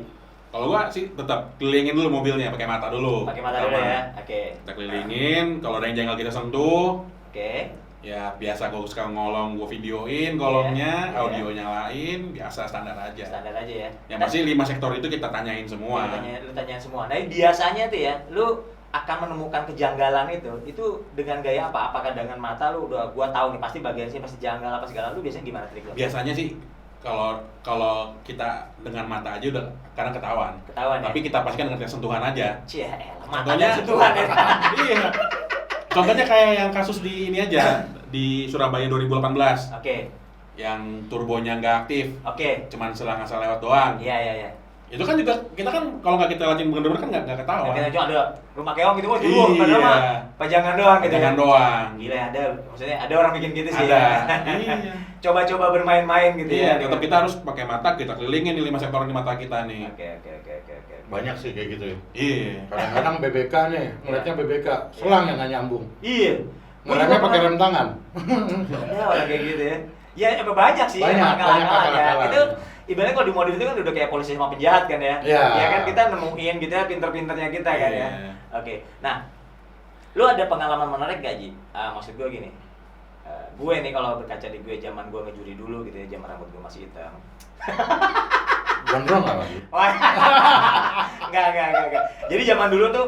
Kalau gua sih tetap kelilingin dulu mobilnya pakai mata dulu. Pakai mata dulu ya. Oke. Kita kelilingin, kalau ada yang janggal kita sentuh, Oke. ya biasa gua suka ngolong, gua videoin kolongnya, Iya. audio nyalain, biasa standar aja. Standar aja ya. Yang pasti 5 sektor itu kita tanyain semua. Lu tanyain semua. Nah, biasanya tuh ya, lu akan menemukan kejanggalan itu dengan gaya apa? Apakah dengan mata lu udah gua tahu nih pasti bagian sini pasti janggal apa segala, lu biasanya gimana trik lu? Biasanya sih kalau kita dengan mata aja udah kadang ketahuan. Ketahuan ya? Tapi kita pastikan dengan sentuhan aja. Cie, mata Contohnya dan sentuhan ya. Iya. Contohnya kayak yang kasus di ini aja di Surabaya 2018. Oke. yang turbonya nggak aktif, Oke. cuman selang asal lewat doang. Iya. Itu kan juga kita kan kalau nggak kita latih bener-bener kan nggak ketahuan. Kita cuma ada rumah keong gitu, dulu padahal mah pajangan doang gitu Pajangan kan. doang. Gila ada, maksudnya ada orang bikin gitu sih. Ada. Ya. Iya. Coba-coba bermain-main gitu Iya, ya. tetap kita harus pakai mata, kita kelilingin nih 5 sektor di mata kita nih. Oke. Banyak sih kayak gitu ya. Iya. Kadang-kadang BBK nih, ngeliatnya BBK, selang yang nggak nyambung. Iya. Ngeremnya pakai rem tangan. Ada orang kayak gitu ya. Ya emang banyak sih, Banyak akal-akalan ya. akal-akalan. Itu ibaratnya kalau di modif itu kan udah kayak polisi sama penjahat kan ya. Iya. Ya kan kita nemuin gitu ya pinter-pinternya kita kan ya. Iya. Oke. Nah, lu ada pengalaman menarik gak Ji? Maksud gue gini. Gue nih kalau berkaca di gue zaman gue ngejuri dulu gitu ya, zaman rambut gue masih hitam. Gondrong nggak lagi? Enggak. Jadi zaman dulu tuh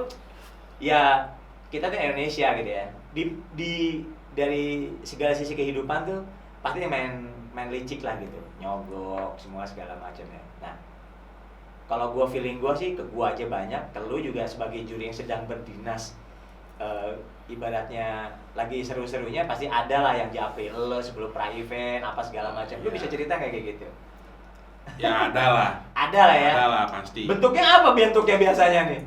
ya kita tuh Indonesia gitu ya. Dari segala sisi kehidupan tuh pasti main licik lah gitu, nyogok semua segala macam ya. Nah, kalau gue feeling gue sih ke gue aja banyak, ke lu juga sebagai juri yang sedang berdinas, ibaratnya lagi seru-serunya pasti ada lah yang japri lo sebelum pra-event apa segala macam. Lu bisa cerita kayak gitu? Ya ada lah. Ada lah ya. Ada lah pasti. Bentuknya apa bentuknya biasanya nih?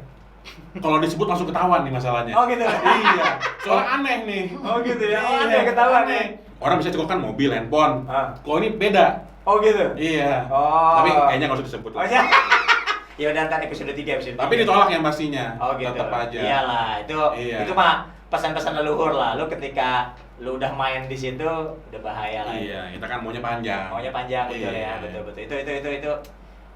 Kalau disebut langsung ketahuan nih masalahnya. Oh gitu. Iya. Soalnya aneh nih. Oh gitu ya. Oh, Iya, aneh ketahuan nih. Orang bisa cekokkan mobil, handphone. Ah. Kalau ini beda. Oh gitu. Iya. Oh. Tapi kayaknya nggak usah disebut. Oh ya. Ya udah ntar episode 3 episode 3. Tapi ditolak yang pastinya. Oh gitu. Tetap aja. Iyalah, itu Iya. itu mah pesan-pesan leluhur lah. Lu ketika lu udah main di situ udah bahaya lah. Iya, kita kan maunya panjang. Maunya panjang betul Iya. ya, betul. Itu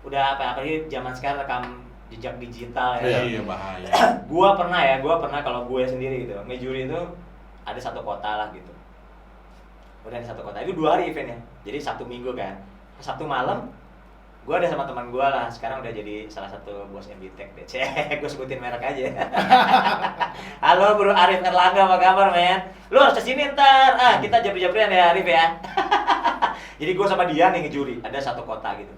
udah apalagi zaman sekarang rekam jejak digital ya. Iya, bahaya. Gua pernah kalau gue sendiri gitu. Ngejuri itu ada satu kota lah gitu. Udah di satu kota. Itu 2 hari eventnya. Jadi Sabtu Minggu kan. Sabtu malam gua ada sama teman gua lah. Sekarang udah jadi salah satu bos MBTech deh. Gue sebutin merek aja. Halo Bro Arif Erlangga, apa kabar men? Lu harus kesini ntar. Kita jabri-jabrian ya Arif ya. Jadi gua sama dia nih ngejuri. Ada satu kota gitu.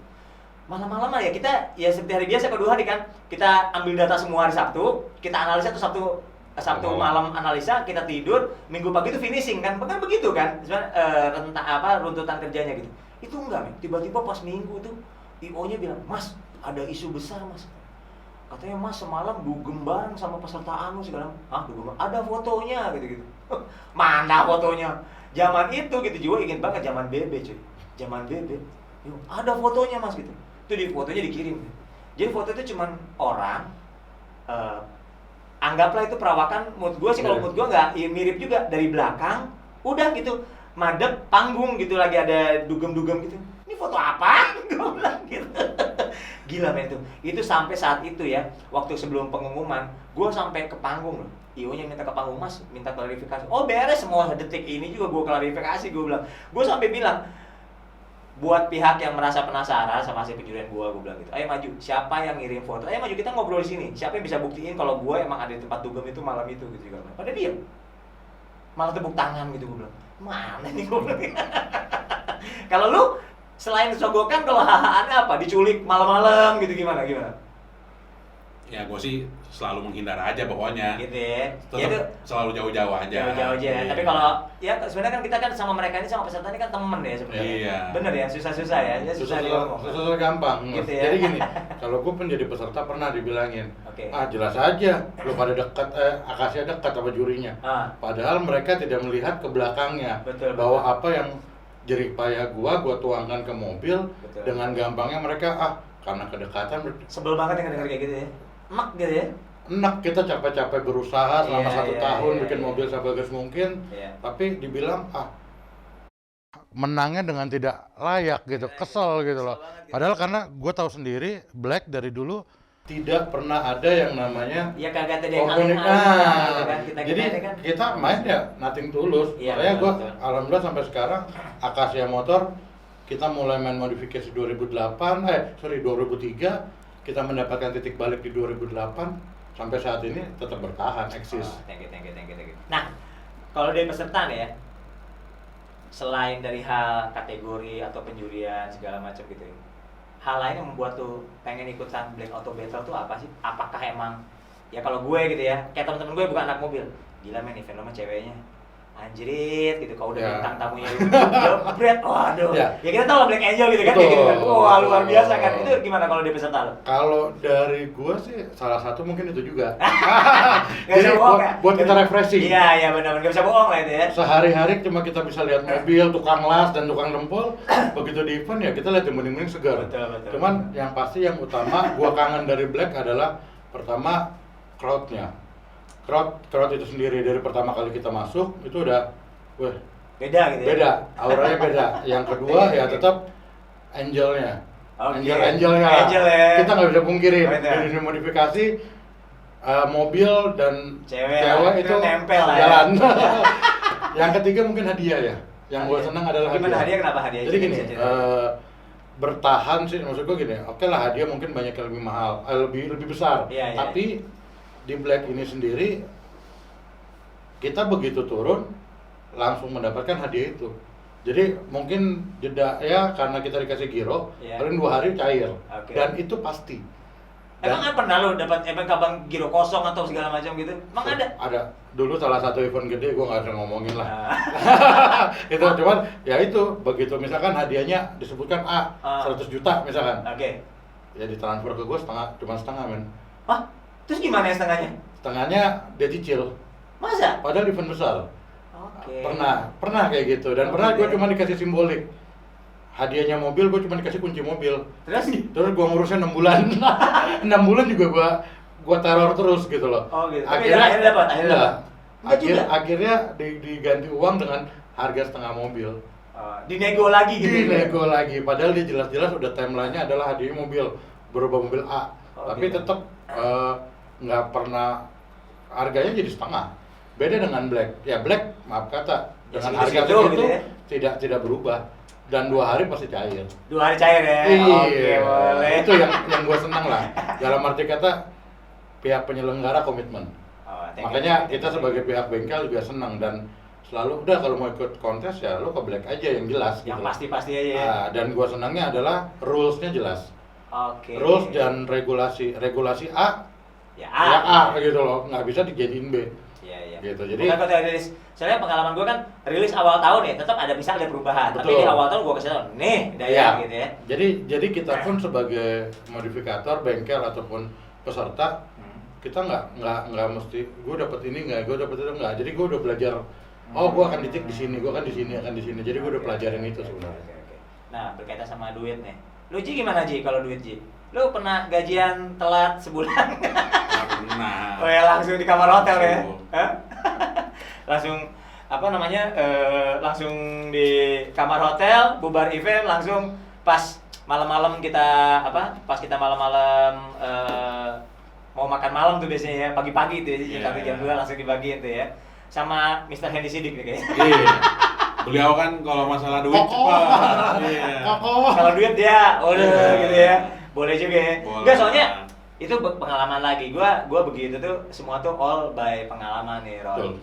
Malam-malam lah ya kita ya seperti hari biasa pada 2 hari kan. Kita ambil data semua hari Sabtu, kita analisa tuh Sabtu malam analisa, kita tidur, Minggu pagi itu finishing kan begitu kan. Sebenarnya runtutan kerjanya gitu. Itu enggak, men. Tiba-tiba pas Minggu tuh IO-nya bilang, "Mas, ada isu besar, Mas." Katanya, "Mas, semalam dugem bareng sama peserta anu segala." "Hah, dugem? Ada fotonya." gitu-gitu. Mana fotonya? Zaman itu gitu juga inget banget zaman BB, cuy. Zaman BB. Yo, ada fotonya, Mas gitu. Itu di fotonya dikirim. Jadi foto itu cuman orang anggaplah itu perawakan, mood gue sih kalau mood gue nggak mirip juga dari belakang udah gitu madep panggung gitu lagi ada dugem-dugem gitu. Ini foto apa? Gue bilang gitu. Gila men itu sampai saat itu ya, waktu sebelum pengumuman gue sampai ke panggung loh. IO-nya minta ke panggung, "Mas, minta klarifikasi." Oh beres semua, detik ini juga gue klarifikasi. Gue bilang, gue sampai bilang buat pihak yang merasa penasaran sama hasil penjurian gue bilang gitu, "Ayo maju, siapa yang ngirim foto? Ayo maju, kita ngobrol di sini. Siapa yang bisa buktiin kalau gue emang ada di tempat dugem itu malam itu gitu juga." Pada diem, malah tepuk tangan gitu. Gue bilang, "Mana nih?" gue bilang. Kalau lu selain disogokan, kalau hahaannya apa? Diculik malam-malam gitu gimana? Ya gue sih selalu menghindar aja pokoknya. Gitu ya. Tetap Ya itu selalu jauh-jauh aja. jauh-jauh aja. Iya. Tapi kalau ya sebenarnya kan kita kan sama mereka ini sama peserta ini kan temen ya sebenarnya. Iya. Bener ya, susah-susah ya. Ya susah diomong. Susah gampang. Gitu ya. Jadi gini, kalau gue pun jadi peserta pernah dibilangin, Oke. jelas aja lu pada dekat, Akasia dekat sama jurinya. Padahal mereka tidak melihat ke belakangnya. Betul, bahwa apa yang jerih payah gua tuangkan ke mobil. Betul. Dengan gampangnya mereka karena kedekatan Sebel banget yang denger kayak gitu ya. Emak gitu ya. enak, kita capek-capek berusaha selama Iya, 1 iya, tahun iya, bikin iya. mobil sebagus mungkin, Iya. tapi dibilang menangnya dengan tidak layak gitu, kesel gitu loh. banget gitu. Padahal karena gue tahu sendiri Black dari dulu tidak pernah ada yang namanya Ya kagak ada yang komunikasi. kan Jadi kan. kita main ya nothing tulus. Iya, Makanya gue betul. alhamdulillah sampai sekarang Akasia Motor kita mulai main modifikasi 2003, kita mendapatkan titik balik di 2008 sampai saat ini tetap bertahan eksis. Thank you. Nah, kalau dari peserta nih ya, selain dari hal kategori atau penjurian segala macam gitu, hal lain yang membuat tuh pengen ikutan Black Auto Battle tuh apa sih? Apakah emang ya kalau gue gitu ya, kayak teman-teman gue bukan anak mobil, gila men event lo mah ceweknya, anjrit gitu. Kalau udah Ya. bintang tamunya jebret, waduh. Ya. Ya kita tahu lah Black Angel gitu kan, Betul. kayak gitu kan. Wah, luar biasa kan. Itu gimana kalau di peserta lo? Kalau dari gua sih salah satu mungkin itu juga. Nggak bisa Jadi bohong ya? buat kita refreshing. Iya, benar-benar nggak bisa bohong lah itu ya. Sehari-hari cuma kita bisa lihat mobil, tukang las dan tukang dempul. Begitu di event ya kita lihat yang mending-mending segar. Betul. Cuman yang pasti yang utama gua kangen dari Black adalah pertama crowd-nya. Crowd itu sendiri dari pertama kali kita masuk itu udah Beda gitu ya. beda, auranya beda. Yang kedua ya tetap angelnya. Oke. Angelnya. Angel ya. Kita nggak bisa pungkiri Betul. dari dunia modifikasi mobil dan Cewek itu nempel lah ya. jalan. Yang ketiga mungkin hadiah ya. Yang gue senang adalah Gimana hadiah? Kenapa hadiah? Jadi gini, Bisa cerita. bertahan sih maksud gue gini. Oke lah hadiah mungkin banyak yang lebih mahal, lebih besar. Iya, iya. Tapi di Black ini sendiri kita begitu turun langsung mendapatkan hadiah itu. Jadi mungkin jeda ya karena kita dikasih giro, Iya. paling 2 hari cair. Oke. Dan itu pasti. Emang kan pernah lo dapat kapan giro kosong atau segala macam gitu? Emang ada? Ada. Dulu salah satu event gede gue nggak usah ngomongin lah. Nah, Itu cuman ya itu begitu misalkan hadiahnya disebutkan A 100 juta misalkan. Oke. Ya ditransfer ke gue cuma setengah men. Wah, terus gimana ya setengahnya? Setengahnya dia cicil. Masa? Padahal event besar. Oke. Pernah kayak gitu dan pernah gue Oke. cuma dikasih simbolik. Hadiahnya mobil gue cuma dikasih kunci mobil. Terus gue ngurusnya 6 bulan. 6 bulan juga gue teror terus gitu loh. Oh gitu. Tapi akhirnya dapat, Enggak. Enggak juga? Akhirnya diganti uang dengan harga setengah mobil. Dinego lagi gitu. Dinego lagi, padahal dia jelas-jelas udah timelinenya adalah hadiah mobil berubah mobil A, Oh, tapi gitu. tetap nggak pernah harganya jadi setengah. Beda dengan Black, ya Black maaf kata Ya, dengan segitu harga gitu segitu ya. tidak berubah dan 2 hari pasti cair. 2 hari cair ya. Oke, boleh. Itu yang gue senang lah. Dalam arti kata pihak penyelenggara komitmen. Oh, thank you, Makanya thank you, kita thank you. sebagai pihak bengkel juga senang dan selalu udah kalau mau ikut kontes ya lo ke Black aja yang jelas Yang gitu. pasti-pasti aja ya. Dan gua senangnya adalah rules-nya jelas. Oke. Rules dan regulasi A ya ya A gitu loh, nggak bisa dijadiin B. Iya. Gitu. Jadi Bukan kota rilis. Soalnya pengalaman gue kan rilis awal tahun ya, tetap bisa ada perubahan. Tapi Betul. di awal tahun gue kasih tau, nih daya ya, gitu ya. jadi kita pun sebagai modifikator bengkel ataupun peserta kita nggak mesti gue dapet ini nggak, gue dapet itu nggak. Jadi gue udah belajar. Oh, gue akan dicek di sini, gue akan di sini, akan di sini. Jadi gue udah pelajarin itu sebenarnya. Oke. Nah, berkaitan sama duit nih. Lu Ji gimana Ji kalau duit Ji? Lu pernah gajian telat sebulan? Pernah. Oh ya langsung di kamar hotel ya? Oh. Hah? Langsung apa namanya? Langsung di kamar hotel, bubar event langsung pas malam-malam kita pas kita malam-malam mau makan malam tuh biasanya ya, pagi-pagi tuh ya, Yeah. jam 2 langsung dibagiin tuh ya. Sama Mr. Hendy Sidik nih kayaknya. Iya. Beliau kan kalau masalah duit cepat. Iya. Kalau duit dia, Iya. gitu ya. Boleh juga ya. Boleh. Enggak, soalnya itu pengalaman lagi. Gua begitu tuh semua tuh all by pengalaman nih, Ron. Betul.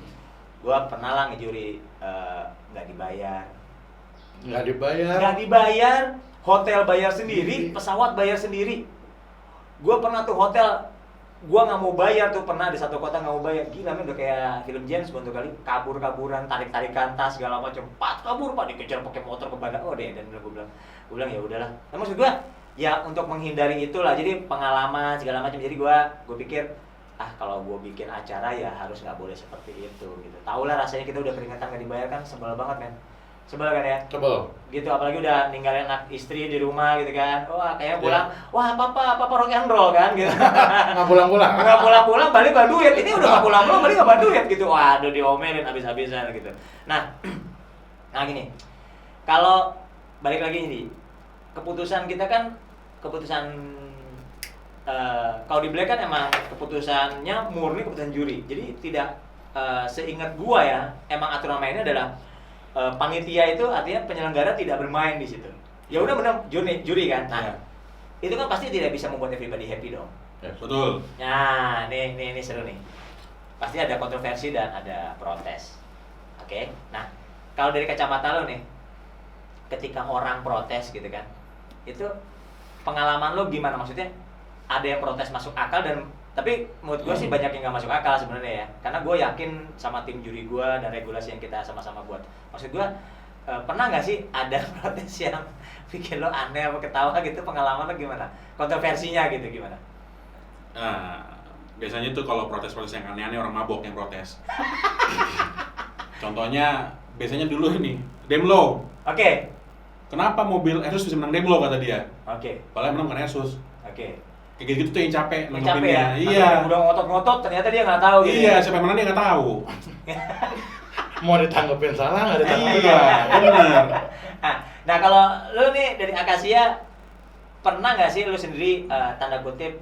Gua pernah lah ngejuri nggak dibayar. Nggak dibayar. Hotel bayar sendiri, pesawat bayar sendiri. Gua pernah tuh hotel gua nggak mau bayar tuh, pernah di satu kota nggak mau bayar. Gila men, udah kayak film James Bond tuh kali, kabur-kaburan, tarik-tarikan tas segala macam. Kabur Pak, dikejar pakai motor ke bandara. Oh deh, dan gua bilang ya udahlah. Nah, maksud gua ya untuk menghindari itulah, jadi pengalaman segala macam. Jadi gua pikir kalau gua bikin acara ya harus nggak boleh seperti itu gitu. Tau lah rasanya kita udah peringatan nggak dibayar kan, sebel banget men. Sebel kan ya? Sebel. Gitu, apalagi udah ninggalin anak istri di rumah gitu kan. Wah, kayaknya pulang, wah papa rock and roll kan gitu. Nggak pulang-pulang. Nggak pulang-pulang balik nggak duit. Ini udah nggak pulang-pulang balik nggak duit gitu. Waduh, diomelin habis-habisan gitu. Nah gini. Kalau balik lagi nih, keputusan kita kan kalau di Black kan emang keputusannya murni keputusan juri. Jadi tidak seingat gua ya, emang aturan mainnya adalah panitia itu artinya penyelenggara tidak bermain di situ. Ya udah benar juri kan. Nah, itu kan pasti tidak bisa membuat everybody happy dong. Yes. Betul. Nah, ini seru nih. Pasti ada kontroversi dan ada protes. Oke. Nah, kalau dari kacamata lo nih, ketika orang protes gitu kan, itu pengalaman lo gimana? Maksudnya ada yang protes masuk akal dan Tapi menurut gue sih banyak yang nggak masuk akal sebenarnya ya, karena gue yakin sama tim juri gue dan regulasi yang kita sama-sama buat. Maksud gue pernah nggak sih ada protes yang bikin lo aneh apa ketawa gitu, pengalaman lo gimana? Kontroversinya gitu gimana? Biasanya tuh kalau protes-protes yang aneh-aneh orang mabok yang protes. Contohnya biasanya dulu ini Demlo. Oke. Kenapa mobil Asus bisa menang Demlo kata dia? Oke. Padahal yang menang bukan Asus. Oke. Kayak gitu tuh yang capek Yang capek ya? nanggepinnya. Iya. Yang udah ngotot-ngotot ternyata dia nggak tahu gitu. Iya, siapa yang menang dia nggak tahu. Mau ditanggepin salah nggak ditanggepin? Iya, benar. Nah kalau lu nih dari Akasia pernah nggak sih lu sendiri tanda kutip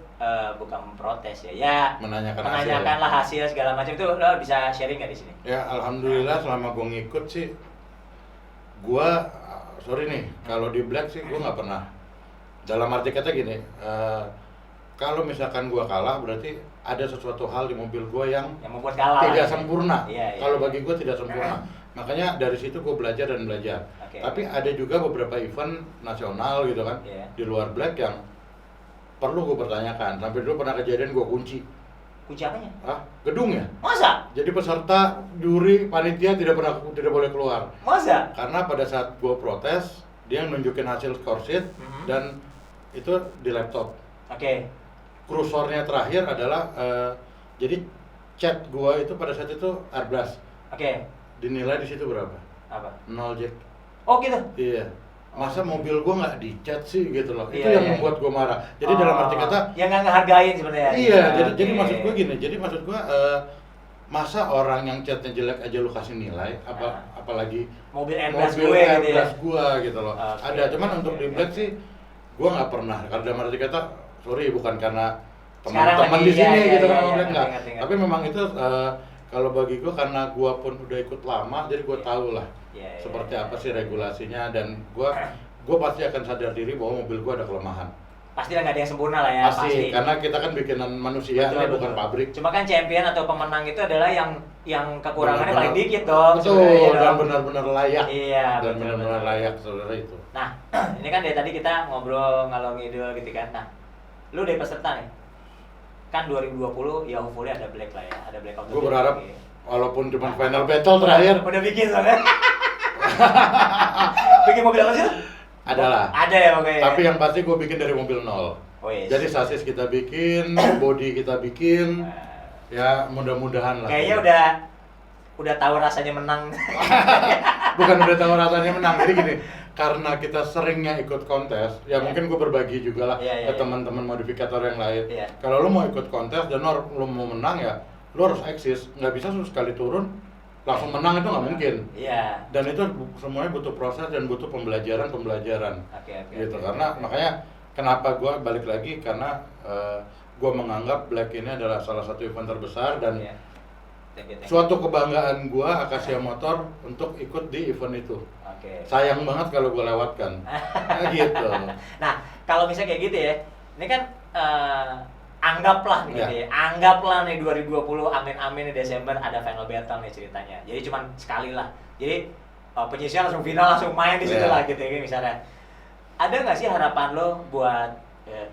bukan memprotes ya menanyakanlah hasil segala macam itu lo bisa sharing nggak di sini? Ya alhamdulillah selama gue ngikut sih, gue sorry nih kalau di Black sih gue nggak pernah. Dalam arti kata gini, kalau misalkan gue kalah berarti ada sesuatu hal di mobil gue yang membuat kalah tidak sempurna. Iya. Kalau bagi gue tidak sempurna. Makanya dari situ gue belajar. Okay. Tapi ada juga beberapa event nasional gitu kan, di luar Black yang perlu gue pertanyakan. Sampai dulu pernah kejadian gue kunci. Kunci apanya? Gedungnya. Masa? Jadi peserta, juri, panitia tidak boleh keluar. Masa? Karena pada saat gue protes, dia nunjukin hasil score sheet dan itu di laptop. Oke. Kursornya terakhir adalah jadi chat gue itu pada saat itu airbrush. Oke. Dinilai di situ berapa? Apa? 0 Jack. Oh gitu. Iya. Masa mobil gue nggak dicat sih gitu loh. Itu Iya, yang iya. membuat gue marah. Jadi dalam arti kata yang nggak ngehargain sebenarnya. iya, Oke. jadi maksud gue gini. Jadi maksud gue masa orang yang catnya jelek aja lu kasih nilai, apalagi mobil airbrush mobil gue gitu ya. airbrush gue gitu loh. Oke, Ada, cuman oke, untuk oke. di Black sih gue nggak pernah. Karena dalam arti kata, sorry bukan karena Sekarang teman-teman lagi, di sini iya, gitu iya, kan iya, Black nggak. ngerti. Tapi memang itu kalau bagi gue karena gue pun udah ikut lama, jadi gue tahu lah Iya, iya, seperti iya, apa iya. sih regulasinya, dan gue pasti akan sadar diri bahwa mobil gue ada kelemahan. Pasti nggak ada yang sempurna lah ya. Pasti, karena kita kan bikinan manusia, Betul, bukan betul. pabrik. Cuma kan champion atau pemenang itu adalah yang kekurangannya Benar-benar- paling dikit dong. Betul, sebenarnya dan dong. benar-benar layak. Iya, Dan betul, benar-benar betul. layak, saudara itu. Nah, ini kan dari tadi kita ngobrol ngalor ngidul gitu kan. Nah, lu dari peserta nih. Kan 2020 ya hopefully ada Black lah ya, ada Black Auto. Gue berharap walaupun cuma final battle terakhir Udah bikin soalnya. Bikin mobil apa sih? adalah. Ada ya oke. Tapi yang pasti gue bikin dari mobil nol. Oh, yes. Jadi sasis kita bikin, body kita bikin, ya mudah-mudahan lah. Kayaknya udah tahu rasanya menang. Bukan udah tahu rasanya menang. Jadi gini, karena kita seringnya ikut kontes, ya mungkin gue berbagi juga lah Iya, ke teman-teman modifikator yang lain. Iya. Kalau lo mau ikut kontes dan lo mau menang ya, lo harus eksis. Nggak bisa sekali turun langsung menang, itu nggak mungkin. Iya. Dan itu semuanya butuh proses dan butuh pembelajaran. Oke. Gitu. Karena makanya kenapa gue balik lagi, karena gue menganggap Black ini adalah salah satu event terbesar dan Iya. Thank you. suatu kebanggaan gue Akasia Motor untuk ikut di event itu. Oke. Sayang banget kalau gue lewatkan. Nah, gitu. Nah, kalau misalnya kayak gitu ya, ini kan anggaplah nih Iya. gitu ya, anggaplah nih 2020 amin nih Desember ada final battle nih ceritanya. Jadi cuman sekali lah. Jadi penyisian langsung final langsung main di situ Iya. lah gitu ya misalnya. Ada nggak sih harapan lo buat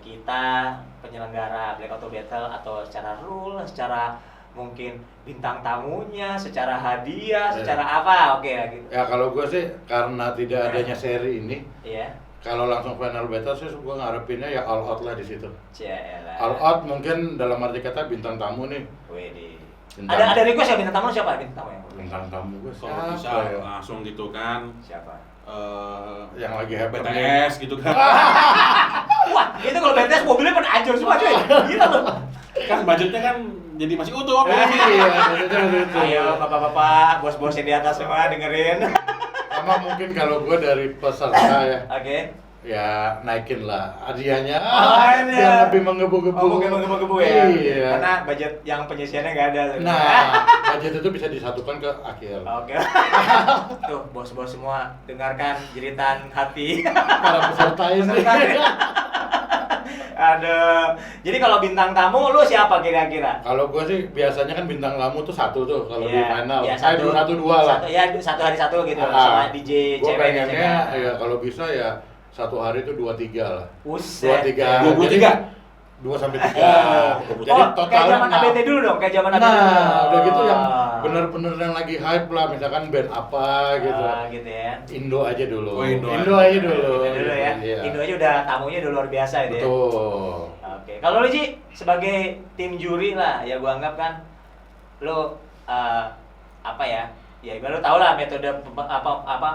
kita penyelenggara Black Auto Battle atau secara rule, secara mungkin bintang tamunya, secara hadiah, Iya. secara apa? Oke gitu. Ya kalau gue sih karena tidak adanya seri ini, Iya. kalau langsung final battle sih gue ngarepinnya ya all out lah di situ. Cialah. All out mungkin dalam arti kata bintang tamu nih. Widih. Bintang- Ada request ya bintang tamu siapa? Bintang tamu yang Bintang tamu gue Kalau bisa siapa ya? langsung gitu kan. siapa? Yang lagi hebat nih. BTS gitu kan. Wah, itu kalau BTS mobilnya pada hancur semua cuy. Gila loh. Kan budgetnya kan jadi masih utuh. Iya, maksudnya begitu. Ayo bapak-bapak, bos-bos yang di atas semua dengerin. Sama mungkin kalau gue dari peserta ya, Oke. ya naikin lah hadiahnya. iya. Biar lebih menggebu-gebu. Oh, mungkin menggebu-gebu ya. Iya. Karena budget yang penyisiannya nggak ada. Nah, budget itu bisa disatukan ke akhir. Oke. Tuh, bos-bos semua dengarkan jeritan hati. Para peserta ini. Aduh. Jadi kalau bintang tamu lu siapa kira-kira? Kalau gue sih biasanya kan bintang tamu tuh satu tuh kalau di Iya, final. iya, satu dua lah. Satu hari satu gitu Ah, sama DJ Gue cewek pengennya ya kalau bisa ya satu hari itu 2-3 lah. Buset. 2-3. 23. 2 sampai 3. Oh, Jadi kayak totalnya zaman 6. ABT dulu dong, kayak zaman ABT dulu. Nah, udah gitu yang bener-bener yang lagi hype lah, misalkan band apa gitu. Gitu ya. Indo aja dulu. Oh, Indo aja dulu. Indo dulu ya. Iya. Indo aja udah tamunya udah luar biasa gitu ya. Betul. Oke. Kalau lu Ji sebagai tim juri lah, ya gua anggap kan lu apa ya? Ya ibarat lu tau lah metode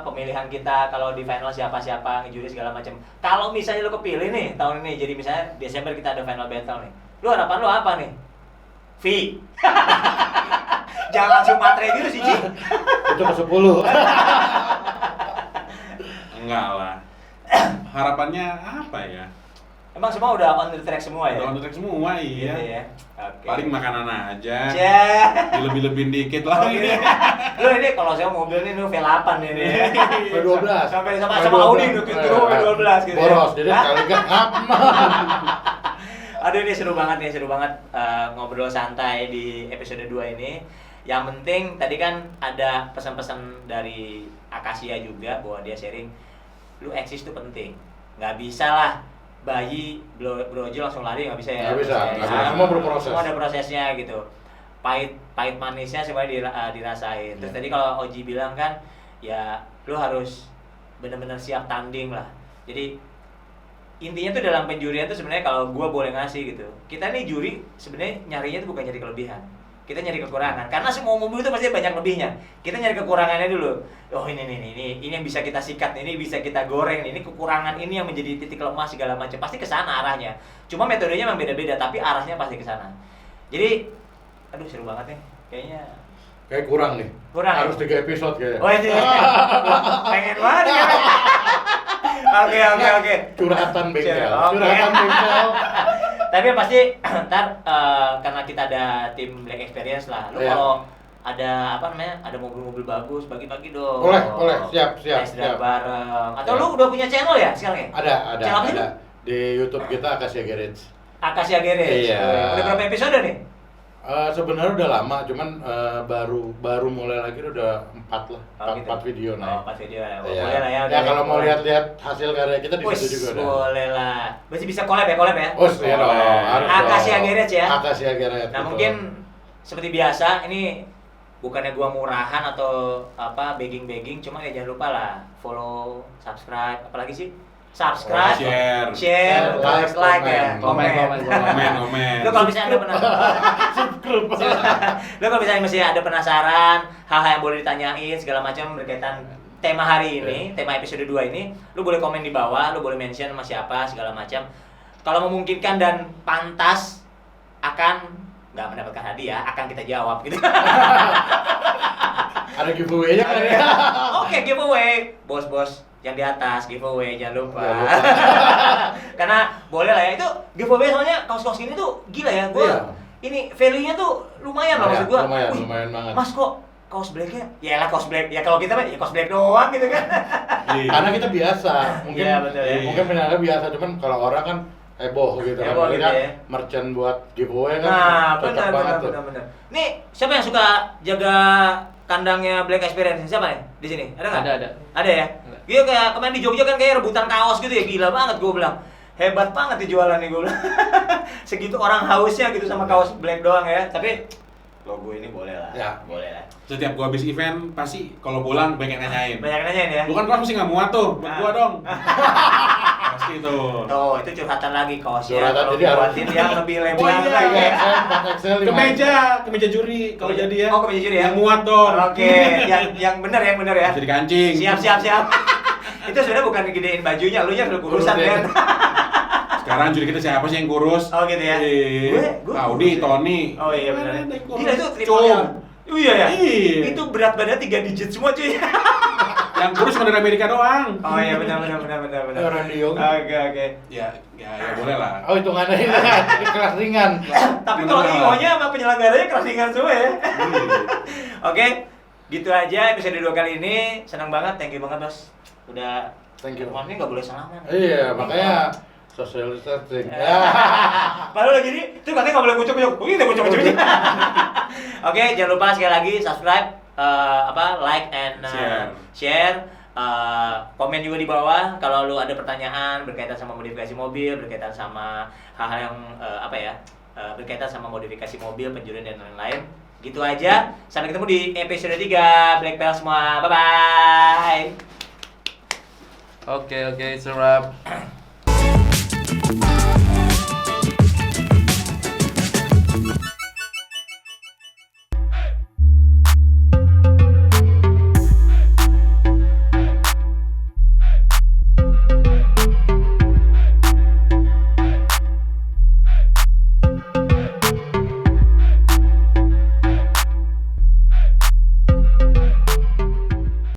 pemilihan kita kalau di final siapa ngejuri segala macam. Kalau misalnya lu kepilih nih tahun ini, jadi misalnya Desember kita ada final battle nih. Lu harapan lu apa nih? V. Jangan langsung matre gitu sih, Ji. Itu ke 10. Enggak lah. Harapannya apa ya? Emang semua udah on the track semua ya? Udah on track semua, iya. Gitu ya. Oke. Paling makanan aja. Cie. Dilebih-lebihin dikit lah. Oh, gitu. Lu ini kalau saya mobil ini lu V8 ini ya. V12. Sampai sama Audi lu kira V12 gitu. Boros, jadi sekali kan Aduh ini seru banget ngobrol santai di episode 2 ini. Yang penting tadi kan ada pesan-pesan dari Akasia juga bahwa dia sharing lu eksis itu penting. Nggak bisa lah bayi brojo langsung lari, nggak bisa ya. Nggak bisa. Ya. Semua berproses. Semua ada prosesnya gitu. Pahit manisnya semuanya dirasain. Terus tadi kalau Oji bilang kan ya lu harus benar-benar siap tanding lah. Jadi intinya tuh dalam penjurian tuh sebenarnya kalau gua boleh ngasih gitu. Kita nih juri sebenarnya nyarinya tuh bukan nyari kelebihan. Kita nyari kekurangan. Karena semua mobil itu pasti banyak lebihnya. Kita nyari kekurangannya dulu. Oh ini yang bisa kita sikat, ini bisa kita goreng, ini kekurangan ini yang menjadi titik lemah segala macam. Pasti ke sana arahnya. Cuma metodenya memang beda-beda, tapi arahnya pasti ke sana. Jadi aduh seru banget nih. Kayaknya kayak kurang nih. Kurang, harus ya? 3 episode kayaknya. Oh iya. Pengen banget ya. Oke. Curhatan bengkel. Oke. Curhatan bengkel. Tapi pasti ntar karena kita ada tim Black Experience lah. Lu Iya. kalau ada ada mobil-mobil bagus bagi-bagi dong. Boleh, siap. Test drive bareng. Atau lu udah punya channel ya sekarang ya? Ada. Channel apa sih? Di YouTube kita Akasia Garage. Akasia Garage. Iya. Udah berapa episode nih? Sebenarnya udah lama, cuman baru mulai lagi udah 4 lah. Oh, 4 gitu. video Oh, naik. 4 video ya. Iya. Boleh lah ya. Ya kalau mau lihat-lihat hasil karya kita di situ juga ada. Boleh lah. Berarti bisa collab ya? Oh, iya dong. Harus Akasia dong. Garage ya? Akasia Garage. Nah betul. mungkin seperti biasa ini bukannya gua murahan atau begging, cuma ya jangan lupa lah follow, subscribe, apalagi sih subscribe, share, like ya, komen. Lu kalau misalnya ada masih ada penasaran hal-hal yang boleh ditanyain segala macam berkaitan tema hari ini, tema episode 2 ini, lu boleh komen di bawah, lu boleh mention sama siapa segala macam. Kalau memungkinkan dan pantas akan nggak mendapatkan hadiah, akan kita jawab gitu. Ada giveaway-nya kan ya? Oke, giveaway. Bos-bos yang di atas giveaway jangan lupa. Jangan lupa. Karena boleh lah ya, itu giveaway soalnya kaos-kaos gini tuh gila ya. Gua Iya. ini value-nya tuh lumayan lah maksud gua. Wih, Lumayan banget. Mas kok kaos black-nya? Ya lah kaos black. Ya kalau kita mah ya kaos black doang gitu kan. Karena kita biasa, mungkin Iya, betul ya. mungkin pendengar biasa, cuman kalau orang kan heboh gitu kan. Heboh gitu Maksudnya ya. merchant buat giveaway kan Nah, cocok banget tuh. benar. Nih, siapa yang suka jaga kandangnya Black Experience? Siapa nih di sini? Ada nggak? Ada. Ada ya? Iya kayak kemarin di Jogja kan kayak rebutan kaos gitu ya, gila banget gue bilang. Hebat banget di jualan nih gue bilang. Segitu orang hausnya gitu sama kaos black doang ya. Tapi logo ini boleh lah. Ya. Boleh lah. Setiap gua habis event pasti kalau pulang banyak yang nanyain. Banyak yang nanyain ya. Bukan kelas mesti nggak muat tuh, buat Nah. gua dong. Pasti itu. Tuh, itu curhatan lagi kaosnya. Curhatan, Kalau jadi harus- buatin yang lebih lebar Oh iya, lagi. iya. 4XL, 5XL. Kemeja juri kalau jadi ya. Oh, kemeja juri ya. Yang muat dong. Oke, yang benar ya. Bisa dikancing. Siap. Itu sebenarnya bukan gedein bajunya, lu nya udah kurusan Kurus deh. kan. Sekarang juri kita siapa sih yang kurus? Oh gitu ya. Gue Audi, Tony. Oh iya benar. Ada yang kurus. Gila itu triple Cung. yang. Oh iya ya. Iya. Itu berat badannya 3 digit semua cuy. Yang kurus cuma dari Amerika doang. Oh iya benar. Randy Yoga. Oke. Ya boleh lah. Oh, hitungannya ini di kelas ringan. Tapi kalau Bener. IO-nya sama penyelenggaranya kerasingan semua ya. Oke. Gitu aja episode 2 kali ini. Senang banget, thank you banget Bos. Udah Thank you. Ini nggak boleh salaman. Iya, makanya social distancing. Baru lagi nih, tuh katanya nggak boleh kucuk-kucuk. Ini kucuk-kucuk. Oke, jangan lupa sekali lagi subscribe, like and share. Komen juga di bawah kalau lu ada pertanyaan berkaitan sama modifikasi mobil, berkaitan sama hal-hal yang berkaitan sama modifikasi mobil, penjualan dan lain-lain. Gitu aja. Sampai ketemu di episode 3 Black Belt semua. Bye bye. Oke, it's a wrap.